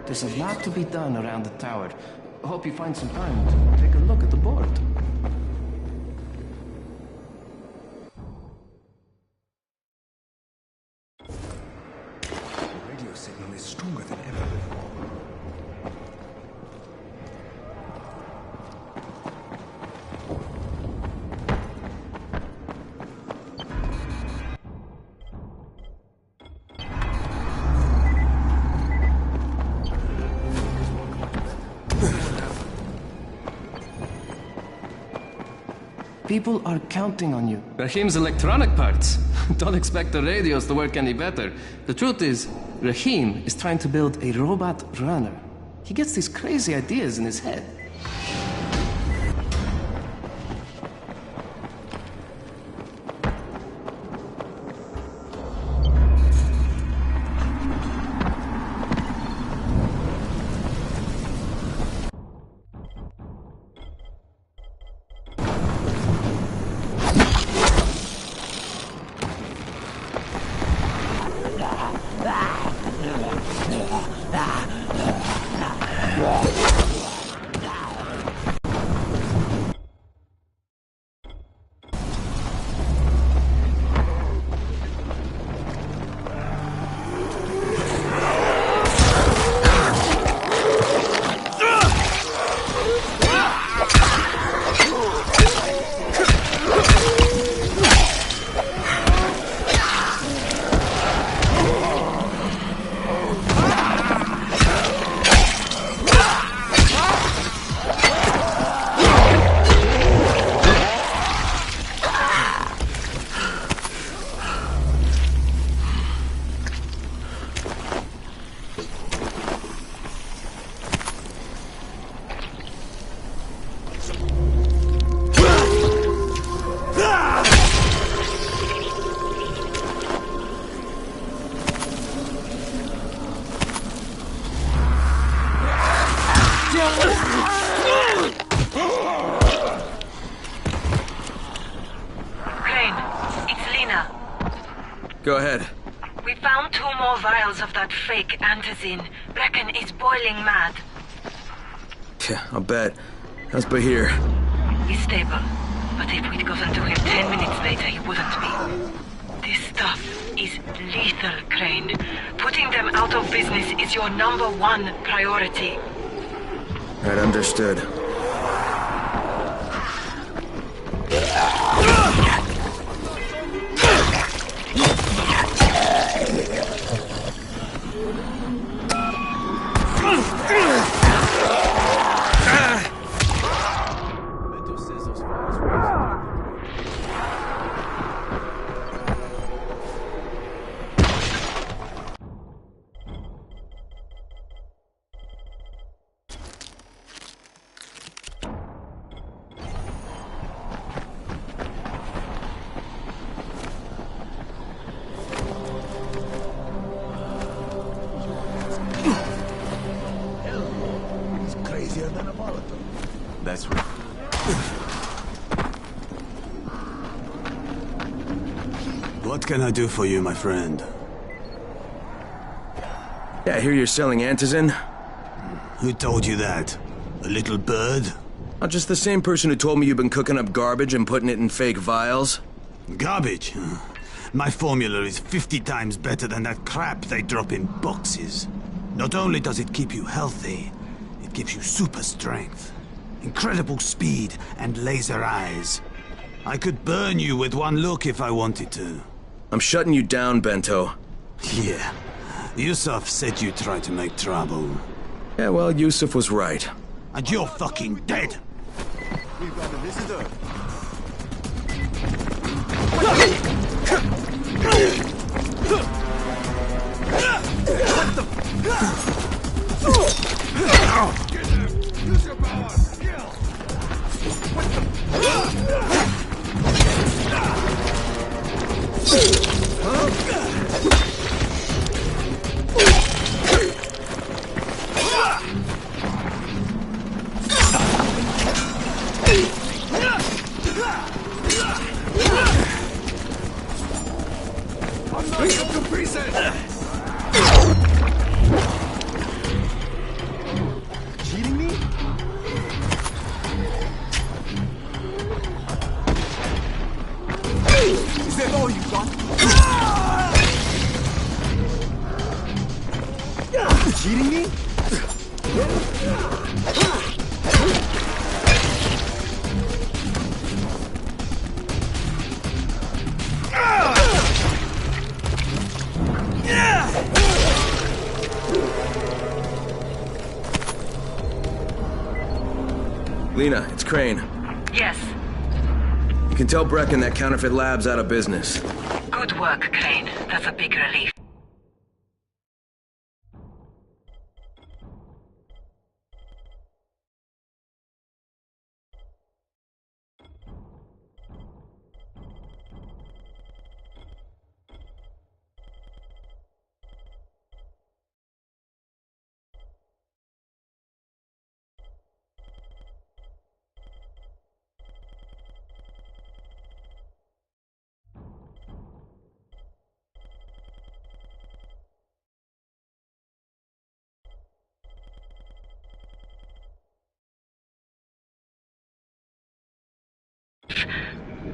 There's a lot to be done around the tower. I hope you find some time to take a look at the board. The radio signal is stronger than ever before. People are counting on you. Rahim's electronic parts. Don't expect the radios to work any better. The truth is, Rahim is trying to build a robot runner. He gets these crazy ideas in his head. Go ahead. We found 2 more vials of that fake antizin. Brecken is boiling mad. Yeah, I'll bet. How's Bahir? He's stable. But if we'd gotten to him 10 minutes later, he wouldn't be. This stuff is lethal, Crane. Putting them out of business is your #1 priority. Right, understood. That's right. What can I do for you, my friend? Yeah, I hear you're selling antizin. Who told you that? A little bird? Not just the same person who told me you've been cooking up garbage and putting it in fake vials. Garbage? My formula is 50 times better than that crap they drop in boxes. Not only does it keep you healthy, it gives you super strength, incredible speed, and laser eyes. I could burn you with one look if I wanted to. I'm shutting you down, Bento. Yeah. Yusuf said you tried to make trouble. Yeah, well, Yusuf was right. And you're fucking dead! We've got a visitor. Use your power! Kill! I'm not going to present! that all you got? Cheating me? Lena, it's Crane. Yes. You can tell Brecken that Counterfeit Lab's out of business. Good work, Crane. That's a big relief.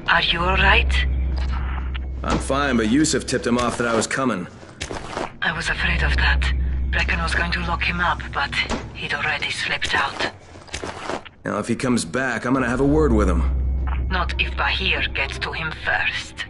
Are you alright? I'm fine, but Yusuf tipped him off that I was coming. I was afraid of that. Brecken was going to lock him up, but he'd already slipped out. Now, if he comes back, I'm gonna have a word with him. Not if Bahir gets to him first.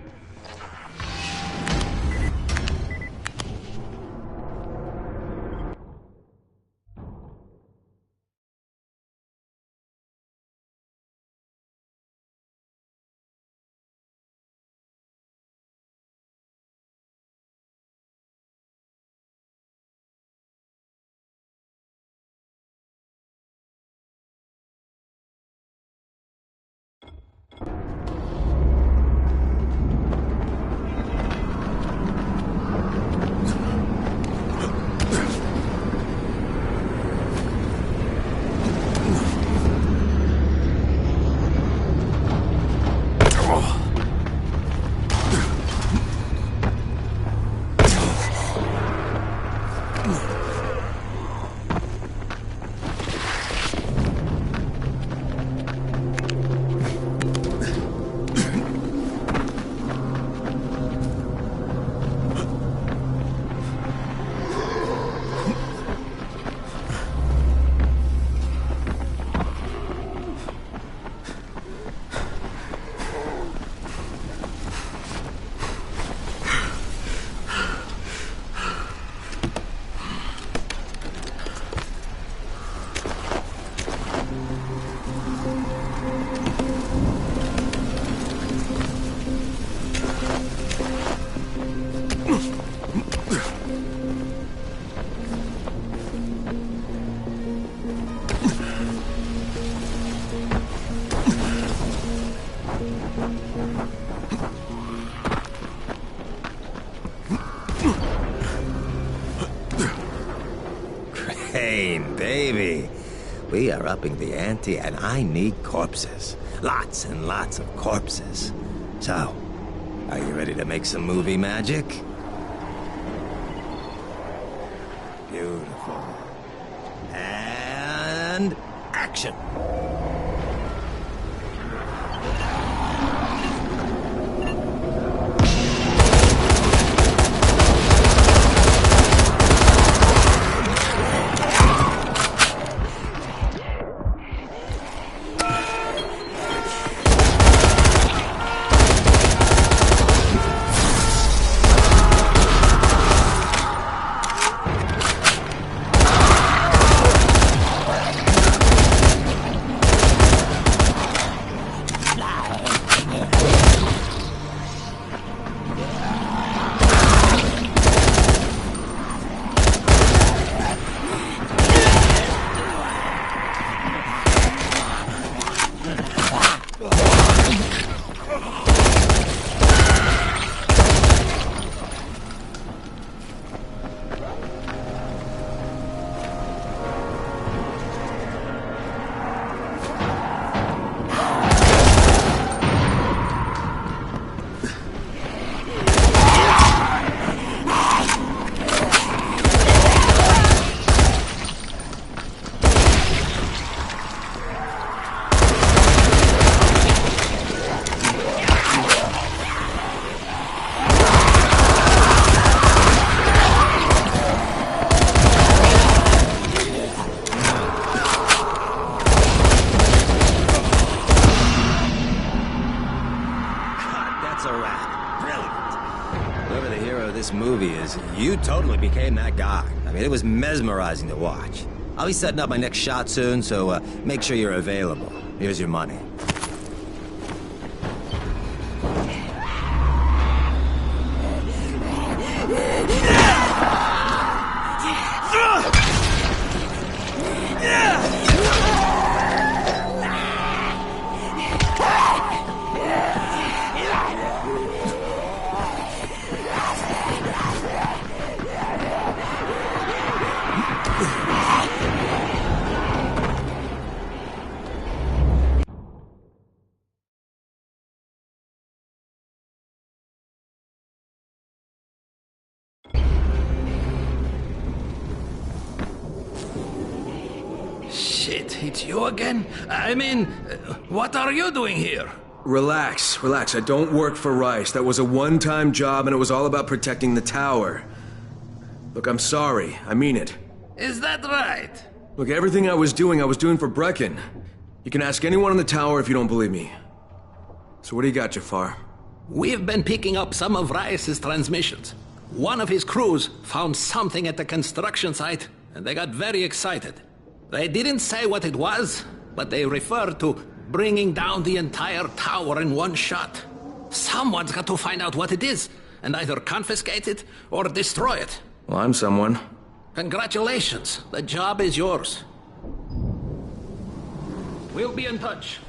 Baby, we are upping the ante and I need corpses. Lots and lots of corpses. So, are you ready to make some movie magic? Beautiful. And action! a rat. Brilliant. Whoever the hero of this movie is, you totally became that guy. I mean, it was mesmerizing to watch. I'll be setting up my next shot soon, so make sure you're available. Here's your money. Shit, it's you again? I mean, what are you doing here? Relax, relax. I don't work for Rice. That was a one-time job and it was all about protecting the tower. Look, I'm sorry. I mean it. Is that right? Look, everything I was doing for Brecken. You can ask anyone in the tower if you don't believe me. So what do you got, Jafar? We've been picking up some of Rice's transmissions. One of his crews found something at the construction site, and they got very excited. They didn't say what it was, but they referred to bringing down the entire tower in one shot. Someone's got to find out what it is, and either confiscate it or destroy it. Well, I'm someone. Congratulations. The job is yours. We'll be in touch.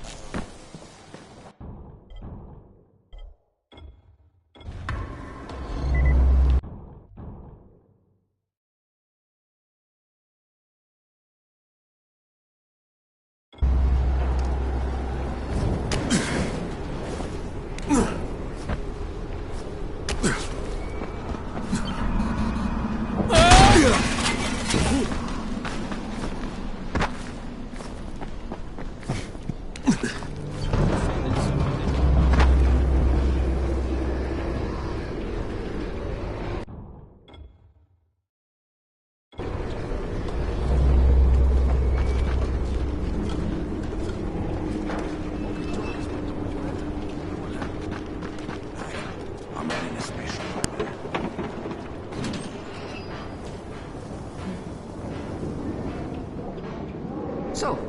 So,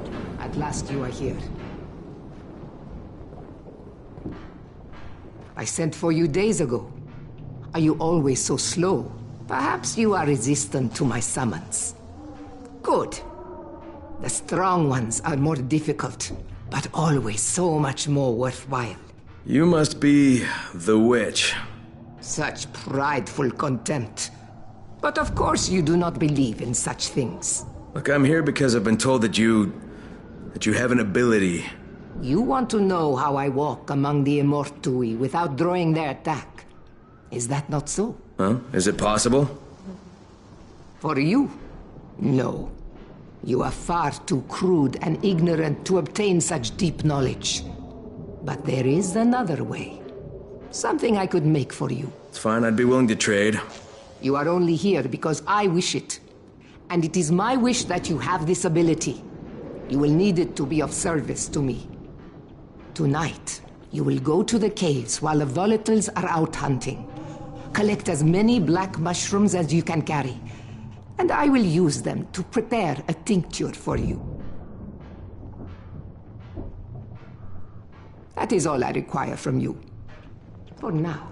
at last you are here. I sent for you days ago. Are you always so slow? Perhaps you are resistant to my summons. Good. The strong ones are more difficult, but always so much more worthwhile. You must be the witch. Such prideful contempt. But of course you do not believe in such things. Look, I'm here because I've been told that you have an ability. You want to know how I walk among the Immortui without drawing their attack. Is that not so? Huh? Is it possible? For you? No. You are far too crude and ignorant to obtain such deep knowledge. But there is another way. Something I could make for you. It's fine, I'd be willing to trade. You are only here because I wish it. And it is my wish that you have this ability. You will need it to be of service to me. Tonight, you will go to the caves while the volatiles are out hunting. Collect as many black mushrooms as you can carry, and I will use them to prepare a tincture for you. That is all I require from you. For now.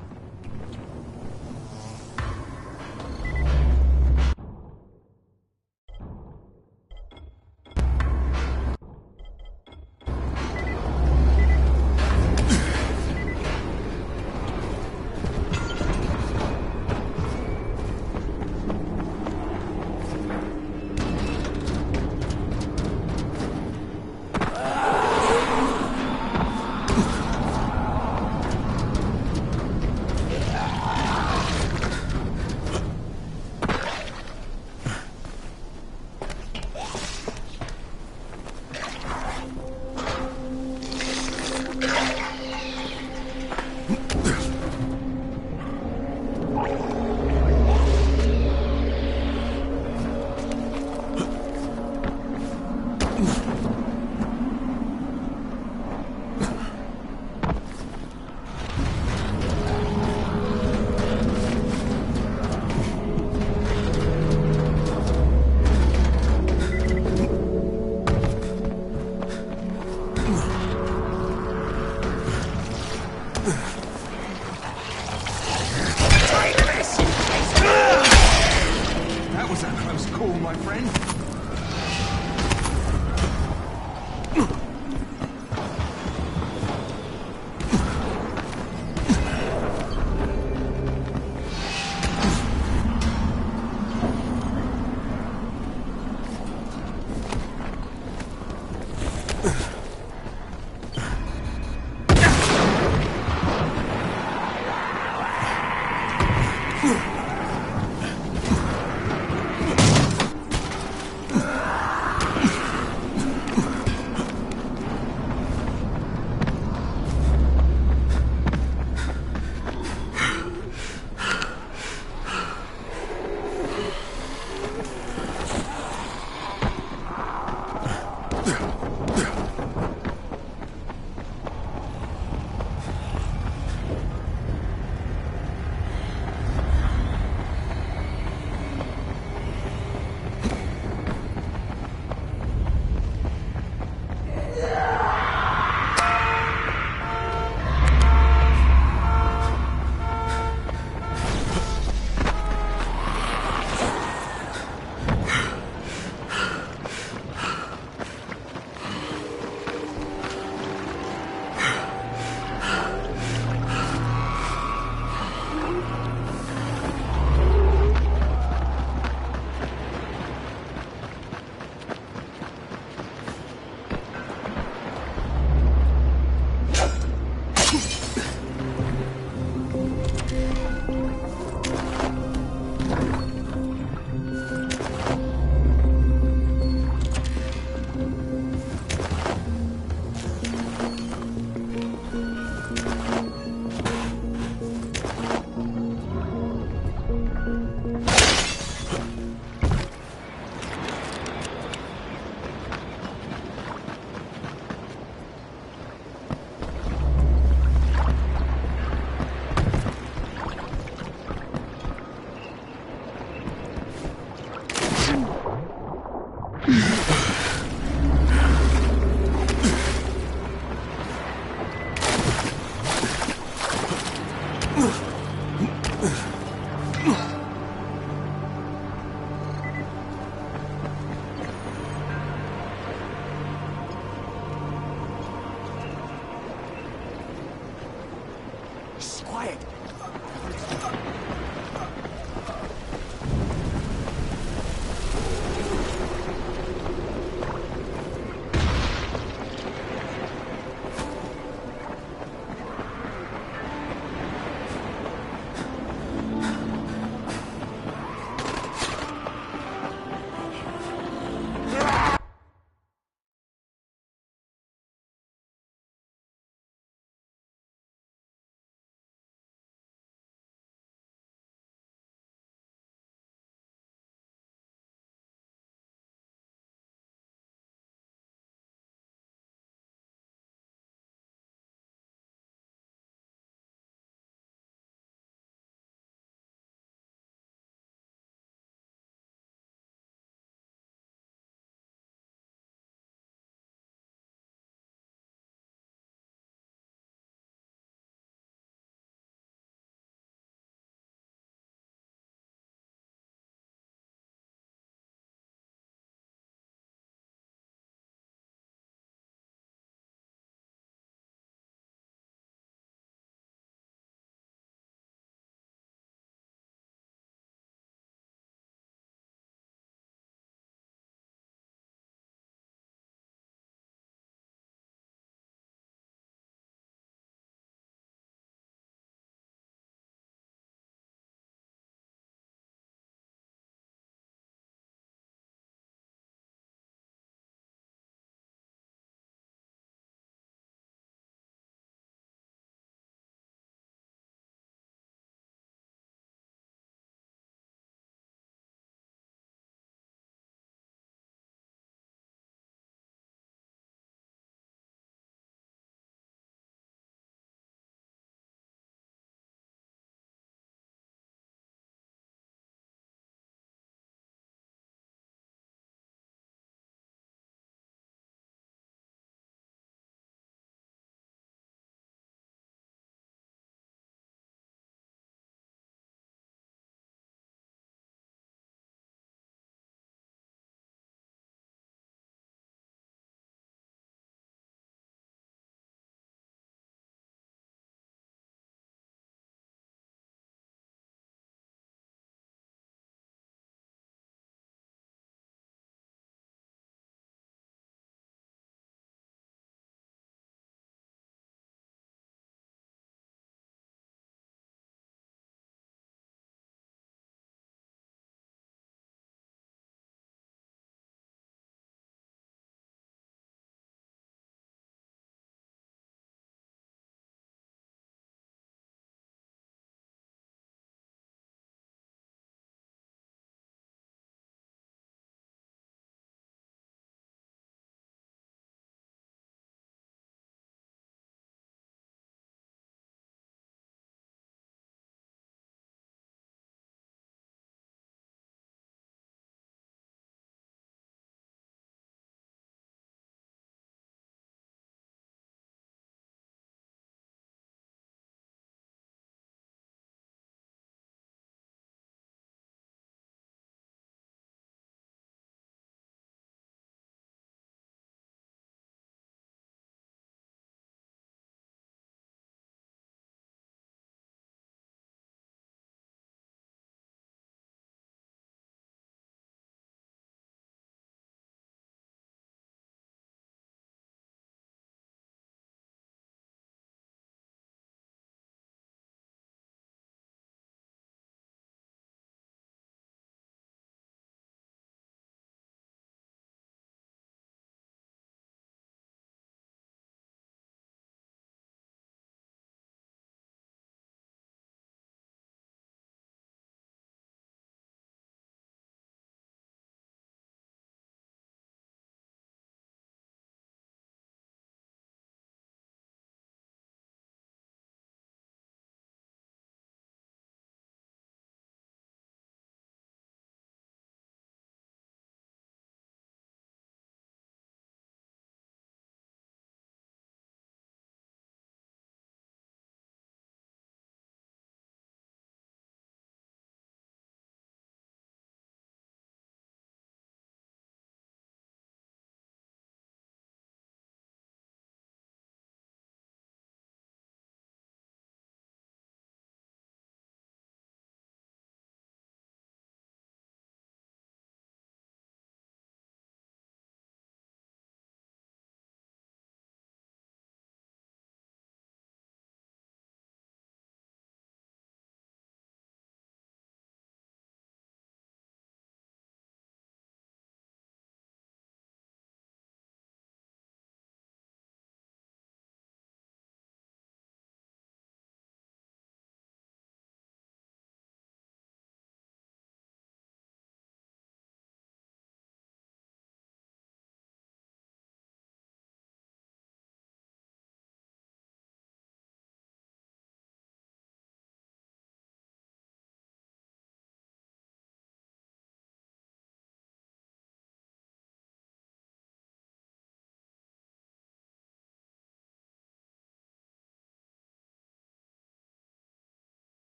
my friend.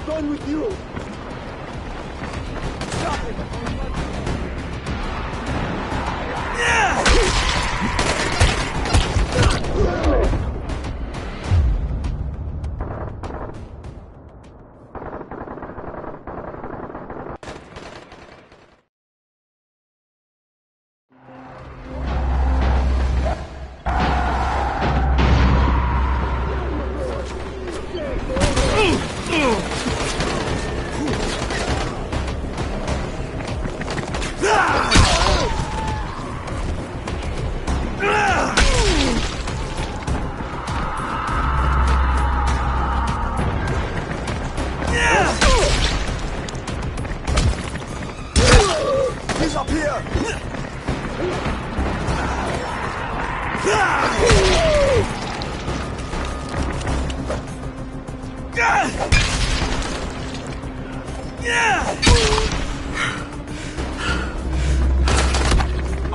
done with you! Stop it! He's up here!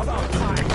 About time!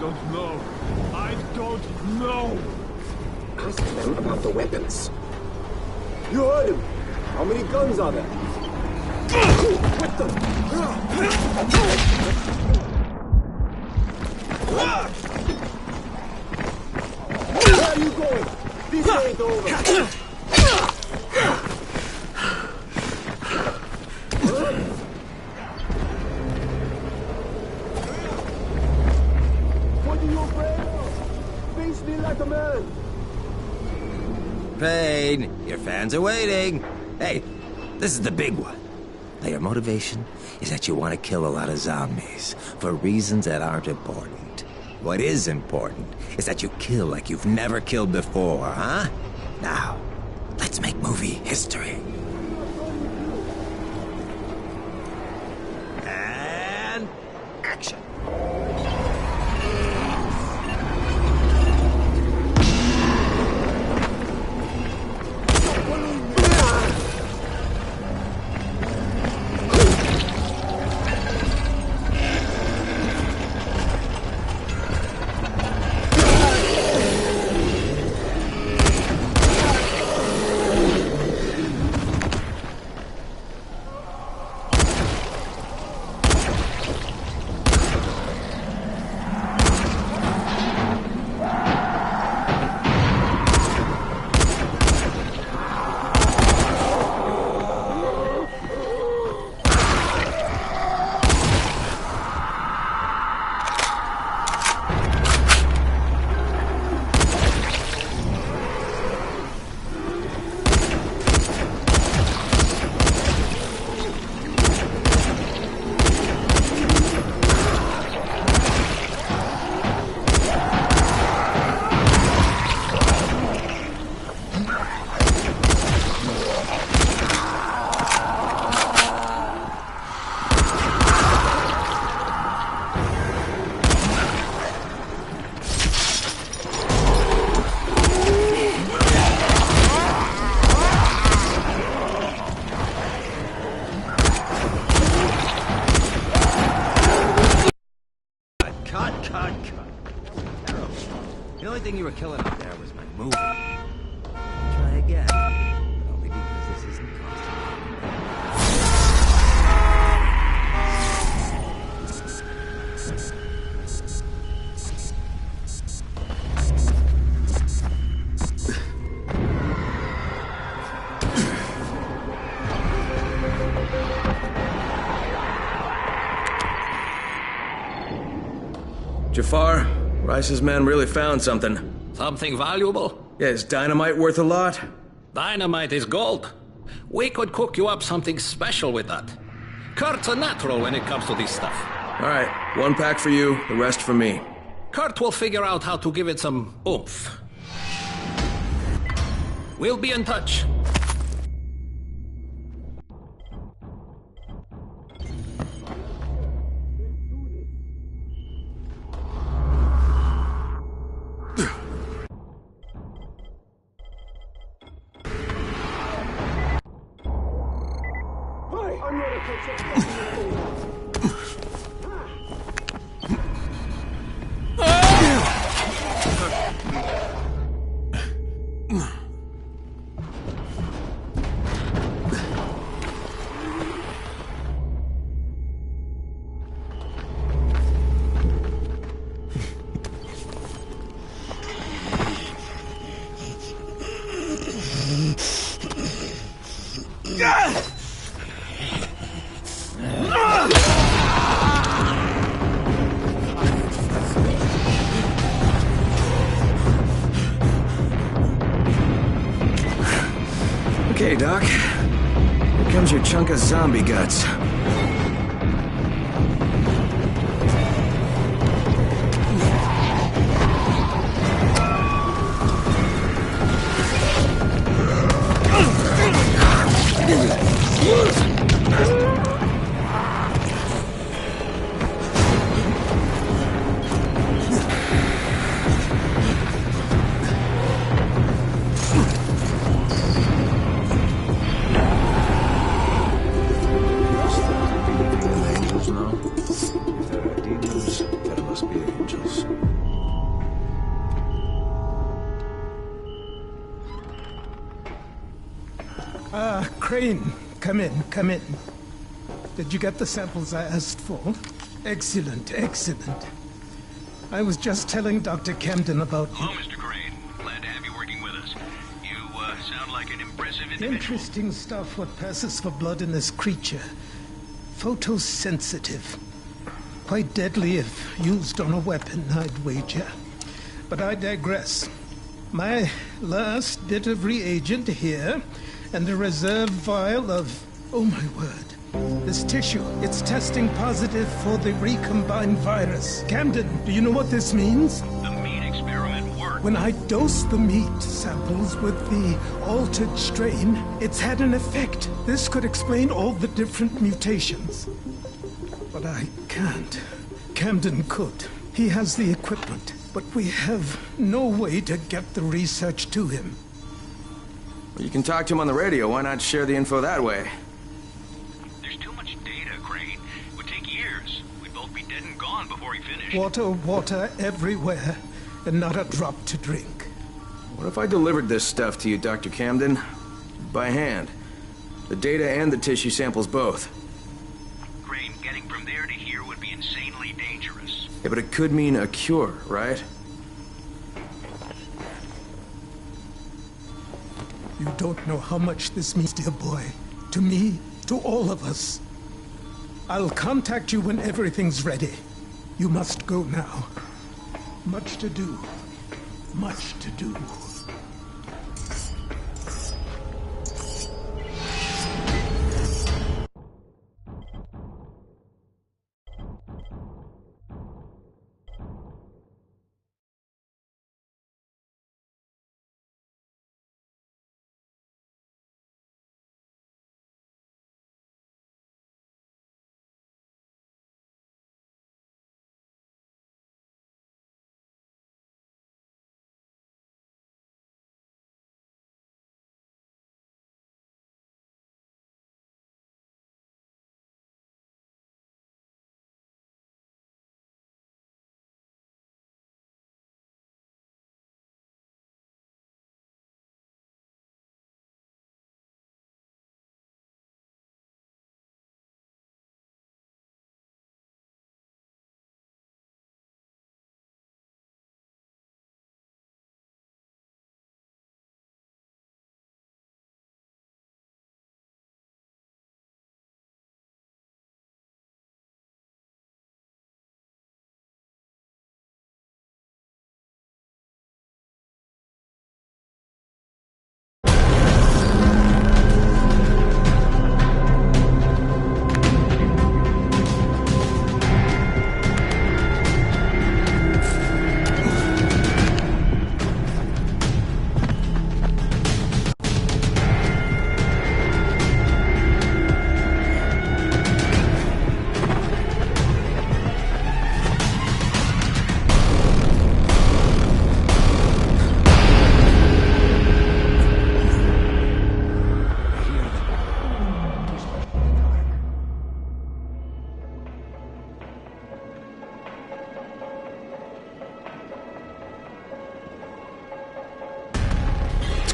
don't know. I don't know. Ask them about the weapons. You heard him. How many guns are there? With them. Where are you going? This ain't over. What are you afraid of? Face me like a man. Crane, your fans are waiting. Hey, this is the big one. Now, your motivation is that you want to kill a lot of zombies for reasons that aren't important. What is important is that you kill like you've never killed before, huh? Now, let's make movie history. And action. The only thing you were killing out there was my movie. Try again. But only because this isn't Jafar, Rice's men really found something. Something valuable? Yeah, is dynamite worth a lot? Dynamite is gold. We could cook you up something special with that. Kurt's a natural when it comes to this stuff. All right, 1 pack for you, the rest for me. Kurt will figure out how to give it some oomph. We'll be in touch. Okay, Doc. Here comes your chunk of zombie guts. There are demons, there must be angels. Crane, come in, come in. Did you get the samples I asked for? Excellent, excellent. I was just telling Dr. Camden about you. Hello, Mr. Crane. Glad to have you working with us. You, sound like an impressive individual. Interesting stuff, what passes for blood in this creature. Photosensitive. Quite deadly if used on a weapon, I'd wager. But I digress. My last bit of reagent here, and a reserve vial of... oh my word. This tissue, it's testing positive for the recombined virus. Camden, do you know what this means? The meat experiment worked. When I dose the meat samples with the altered strain, it's had an effect. This could explain all the different mutations. But I can't. Camden could. He has the equipment, but we have no way to get the research to him. Well, you can talk to him on the radio. Why not share the info that way? There's too much data, Crane. It would take years. We'd both be dead and gone before he finished. Water, water everywhere, and not a drop to drink. What if I delivered this stuff to you, Dr. Camden? By hand. The data and the tissue samples both. Crane, getting from there to here would be insanely dangerous. Yeah, but it could mean a cure, right? You don't know how much this means, dear boy. To me, to all of us. I'll contact you when everything's ready. You must go now. Much to do. Much to do.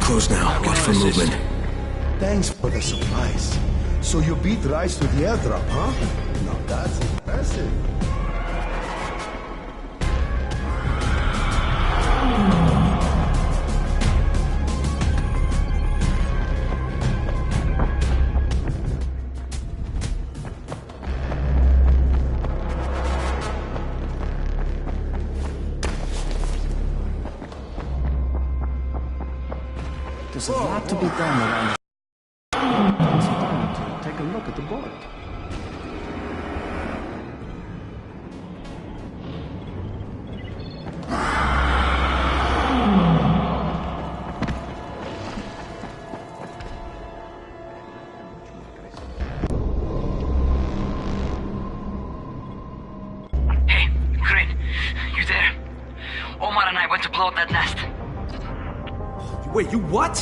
Close now. Watch for movement. Thanks for the supplies. So you beat Rice to the airdrop, huh? Now that's impressive. There's a lot to be done around. It's time to take a look at the board. Hey, Crane, you there? Omar and I went to blow up that nest. Wait, you what?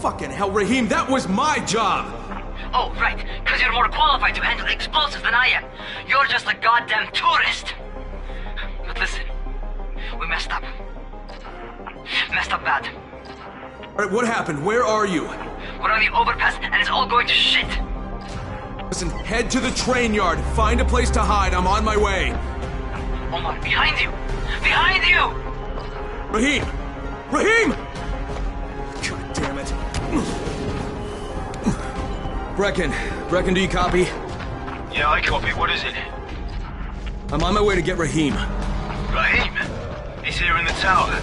Fucking hell, Rahim, that was my job! Oh, right, because you're more qualified to handle explosives than I am. You're just a goddamn tourist. But listen, we messed up. Messed up bad. Alright, what happened? Where are you? We're on the overpass, and it's all going to shit. Listen, head to the train yard. Find a place to hide. I'm on my way. Omar, behind you! Behind you! Rahim! Rahim! God damn it. Brecken, do you copy? Yeah, I copy. What is it? I'm on my way to get Rahim. Rahim? He's here in the tower.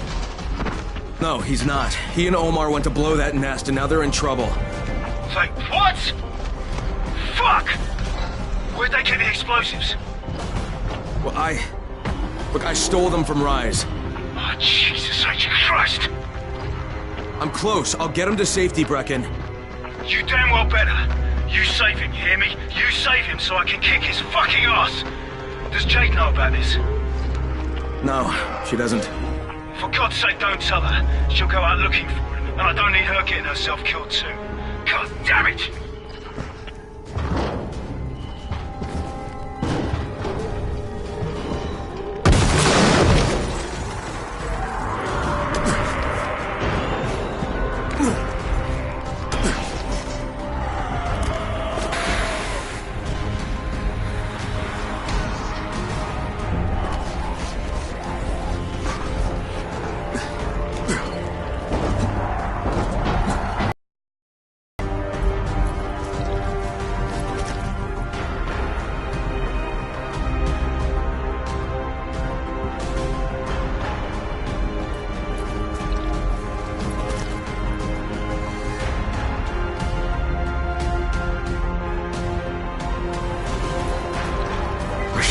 No, he's not. He and Omar went to blow that nest, and now they're in trouble. Like, what? Fuck! Where'd they get the explosives? Well, Look, I stole them from Rise. Oh, Jesus H. Christ! I'm close. I'll get him to safety, Brecken. You damn well better. You save him, you hear me? You save him so I can kick his fucking ass! Does Jade know about this? No, she doesn't. For God's sake, don't tell her. She'll go out looking for him, and I don't need her getting herself killed too. God damn it!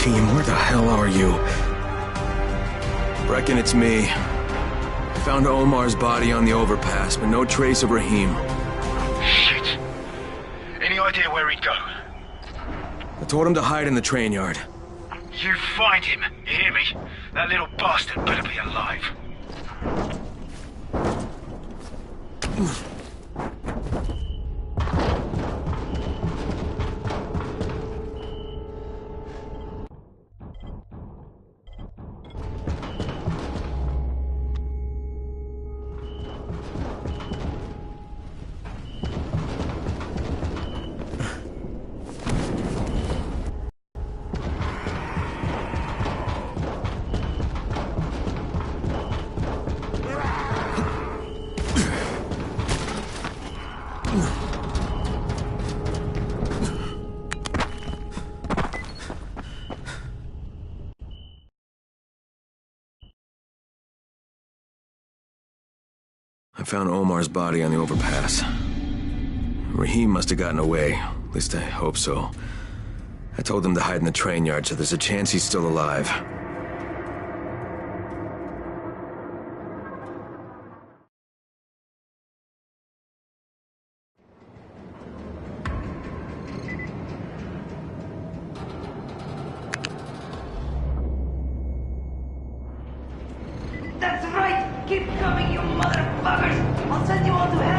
Where the hell are you? Brecken, it's me. I found Omar's body on the overpass, but no trace of Rahim. Shit. Any idea where he'd go? I told him to hide in the train yard. You find him, you hear me? That little bastard better be alive. I found Omar's body on the overpass. Rahim must have gotten away. At least I hope so. I told him to hide in the train yard, so there's a chance he's still alive. That's right! Keep coming, you motherfuckers! I'll send you all to hell!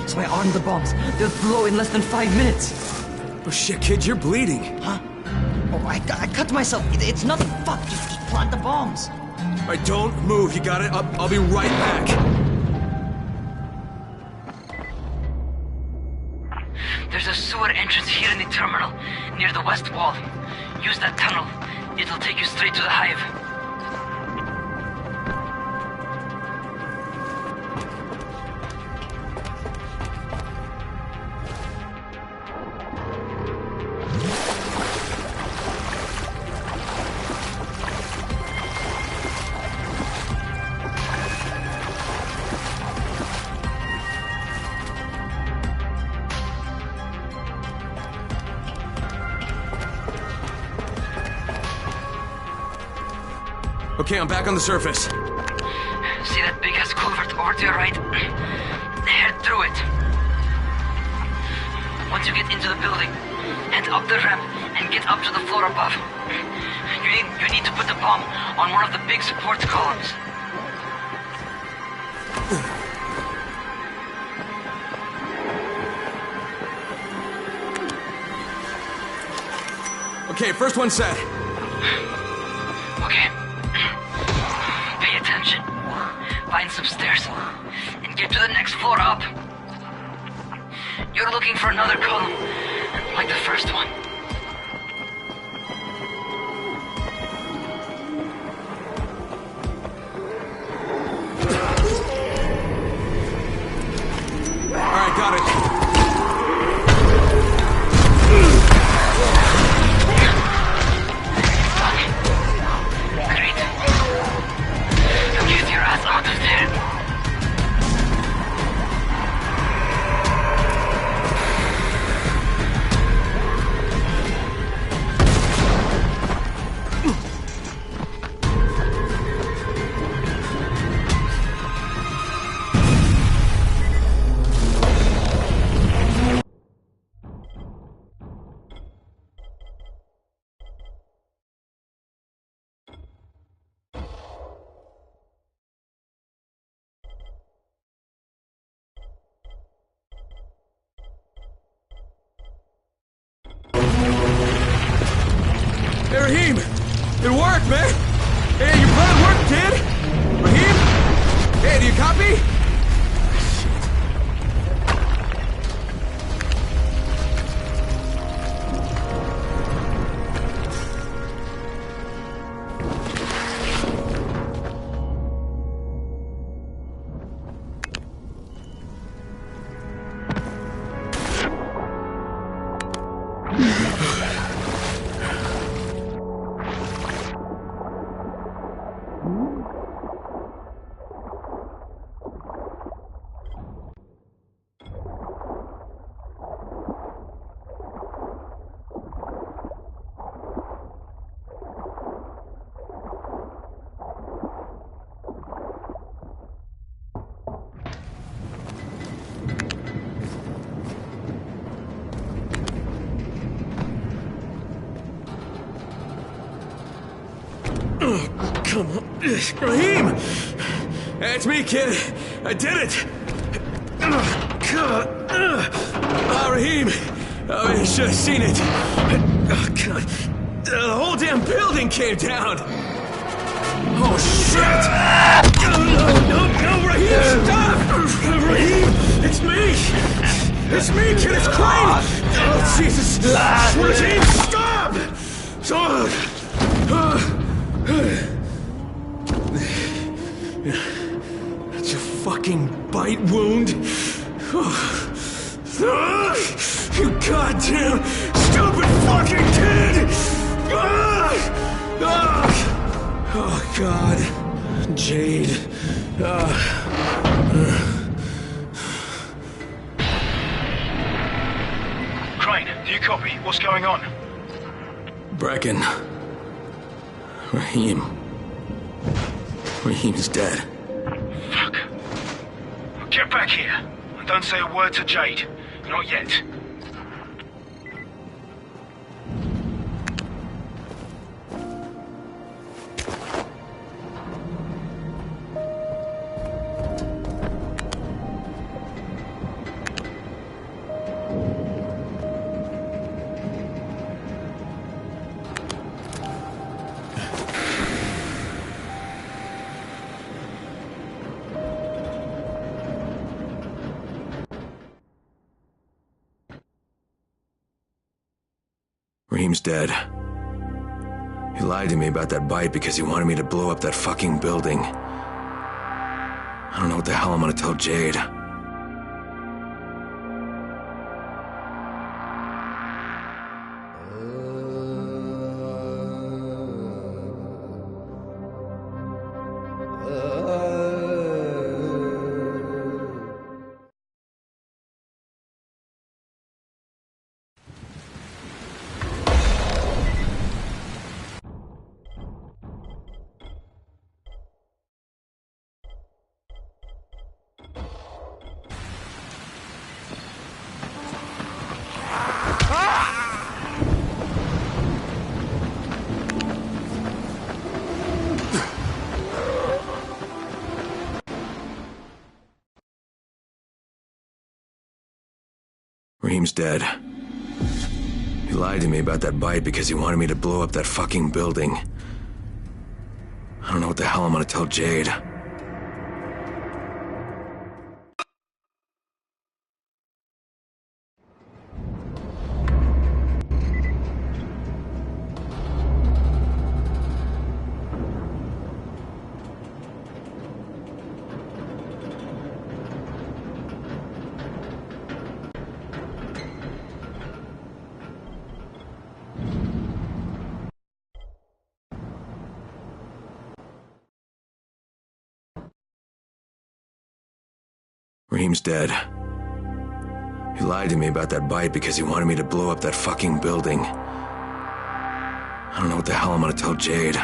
So I armed the bombs. They'll blow in less than 5 minutes. Oh shit, kid, you're bleeding. Huh? Oh, I cut myself. It's nothing. Fuck, just plant the bombs. All right, don't move. You got it? I'll be right back. There's a sewer entrance here in the terminal, near the west wall. Use that tunnel. It'll take you straight to the hive. Okay, I'm back on the surface. See that big-ass culvert over to your right? Head through it. Once you get into the building, head up the ramp and get up to the floor above. You need to put the bomb on one of the big support columns. Okay, first one set. Okay. Pay attention. Find some stairs and get to the next floor up. You're looking for another column, like the first one. All right, got it. Hey, Rahim! It worked, man! Hey, your plan worked, kid! Rahim? Hey, do you copy? Come on. Rahim! Hey, it's me, kid. I did it! Rahim! Oh, you should have seen it. Oh, God. The whole damn building came down! Oh, shit! No, Rahim, stop! Rahim, it's me! It's me, kid, it's Crane! Oh, Jesus! Rahim, stop! That's a fucking bite wound. You goddamn stupid fucking kid! Oh God, Jade. Crane, do you copy? What's going on? Brecken. Rahim. Raheem's dead. Fuck. Get back here. And don't say a word to Jade. Not yet. Raheem's dead. He lied to me about that bite because he wanted me to blow up that fucking building. I don't know what the hell I'm gonna tell Jade. Raheem's dead. He lied to me about that bite because he wanted me to blow up that fucking building. I don't know what the hell I'm gonna tell Jade. Raheem's dead. He lied to me about that bite because he wanted me to blow up that fucking building. I don't know what the hell I'm gonna tell Jade.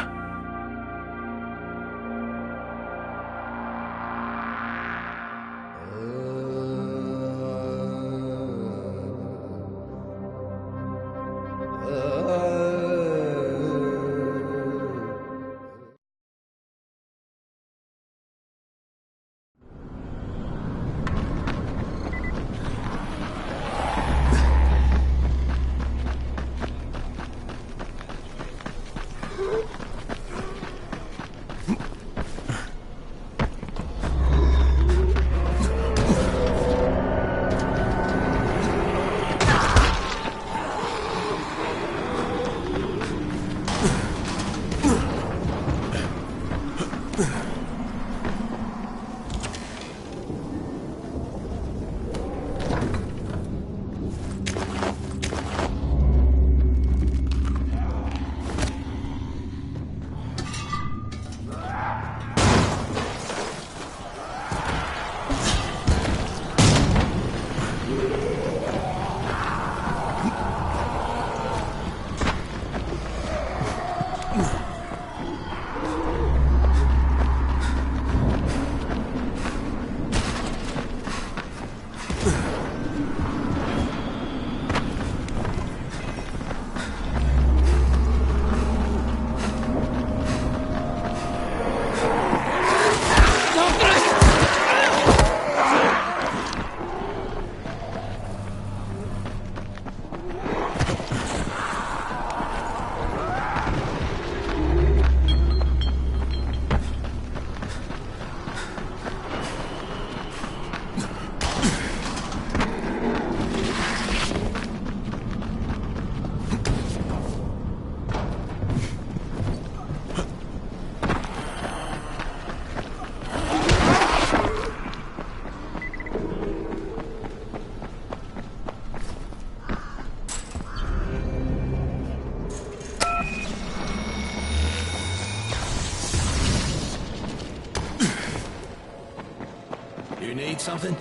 You need something?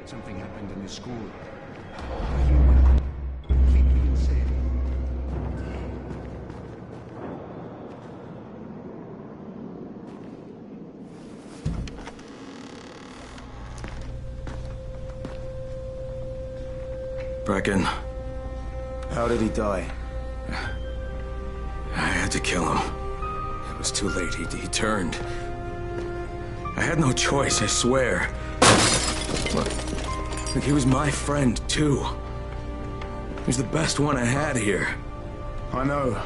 Something happened in the school. Rahim went completely insane. Brecken. How did he die? I had to kill him. It was too late. He turned. I had no choice, I swear. Look, he was my friend, too. He was the best one I had here. I know.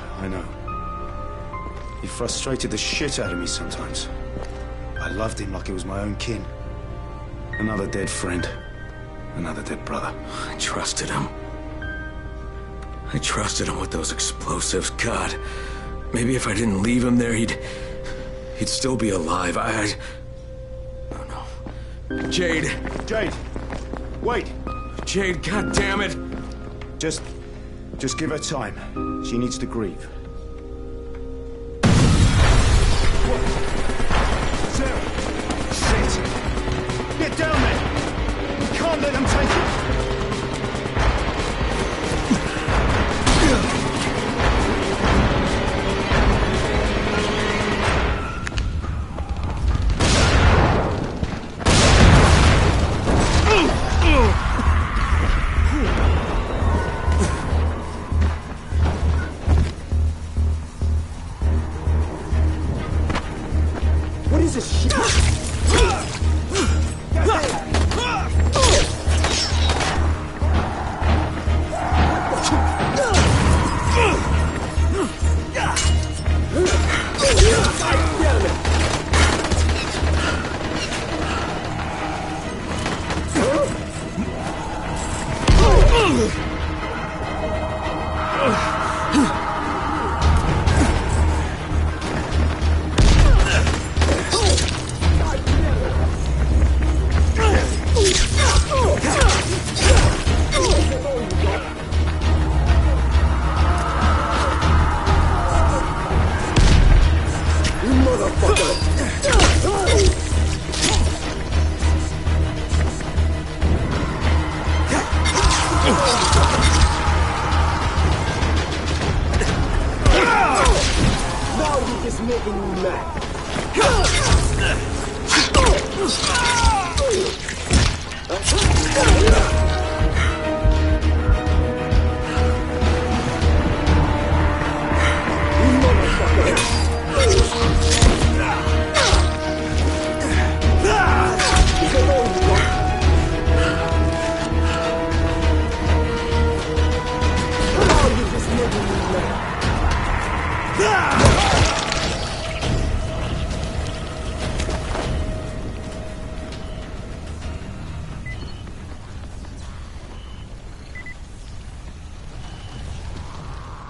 He frustrated the shit out of me sometimes. I loved him like he was my own kin. Another dead friend. Another dead brother. I trusted him. I trusted him with those explosives. God, maybe if I didn't leave him there, he'd still be alive. Oh no. Jade! Jade! Wait! Jade, god damn it! Just give her time. She needs to grieve. What? Sarah! Shit! Get down there! We can't let them take it! What is this shit?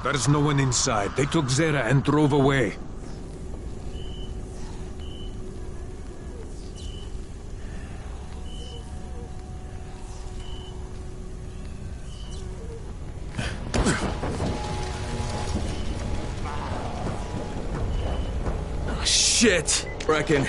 There's no one inside. They took Zere and drove away. Oh, shit! Brecken.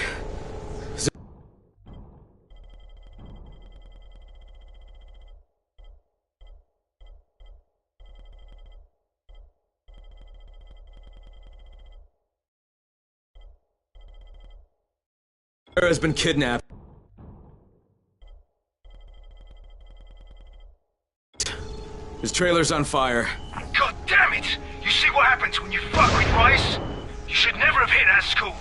Zere has been kidnapped. His trailer's on fire. God damn it! You see what happens when you fuck with Rice? You should never have hit that school.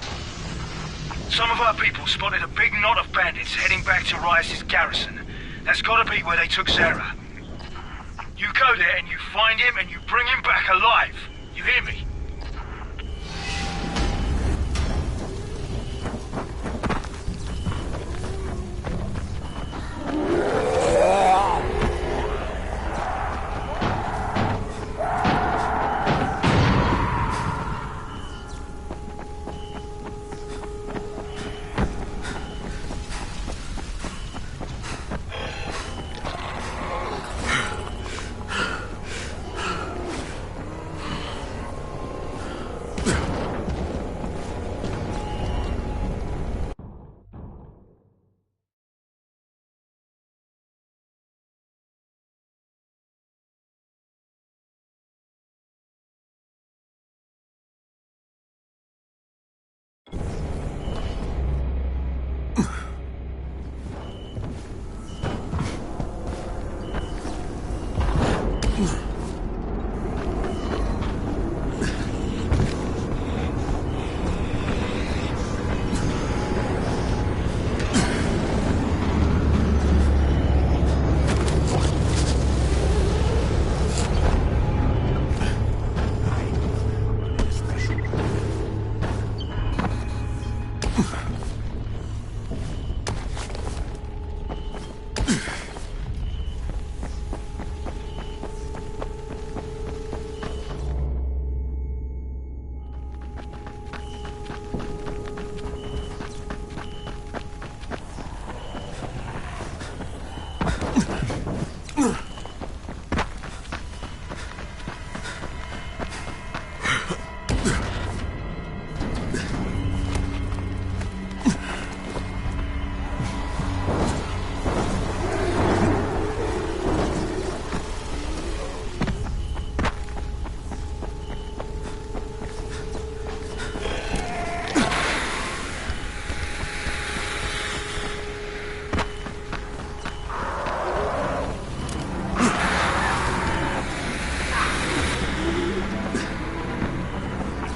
Some of our people spotted a big knot of bandits heading back to Rice's garrison. That's gotta be where they took Zere. You go there and you find him and you bring him back alive. You hear me?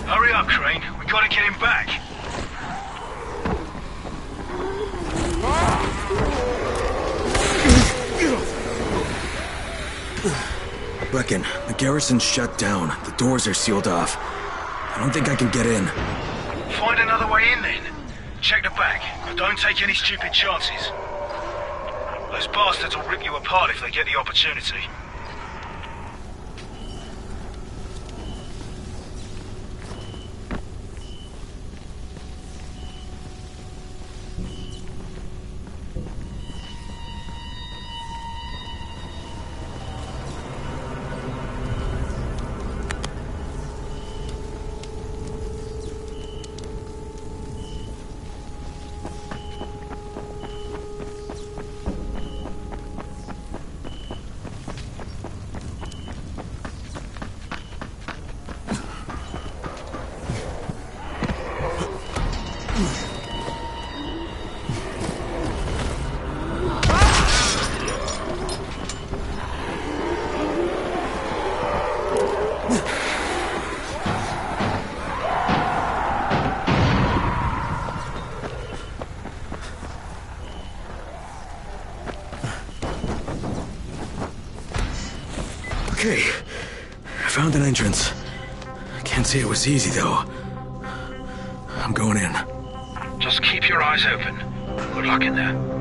Hurry up, Crane. We gotta get him back. Brecken, the garrison's shut down. The doors are sealed off. I don't think I can get in. Find another way in then. Check the back, but don't take any stupid chances. Those bastards will rip you apart if they get the opportunity. Okay, I found an entrance. I can't say it was easy, though. I'm going in. Just keep your eyes open. Good luck in there.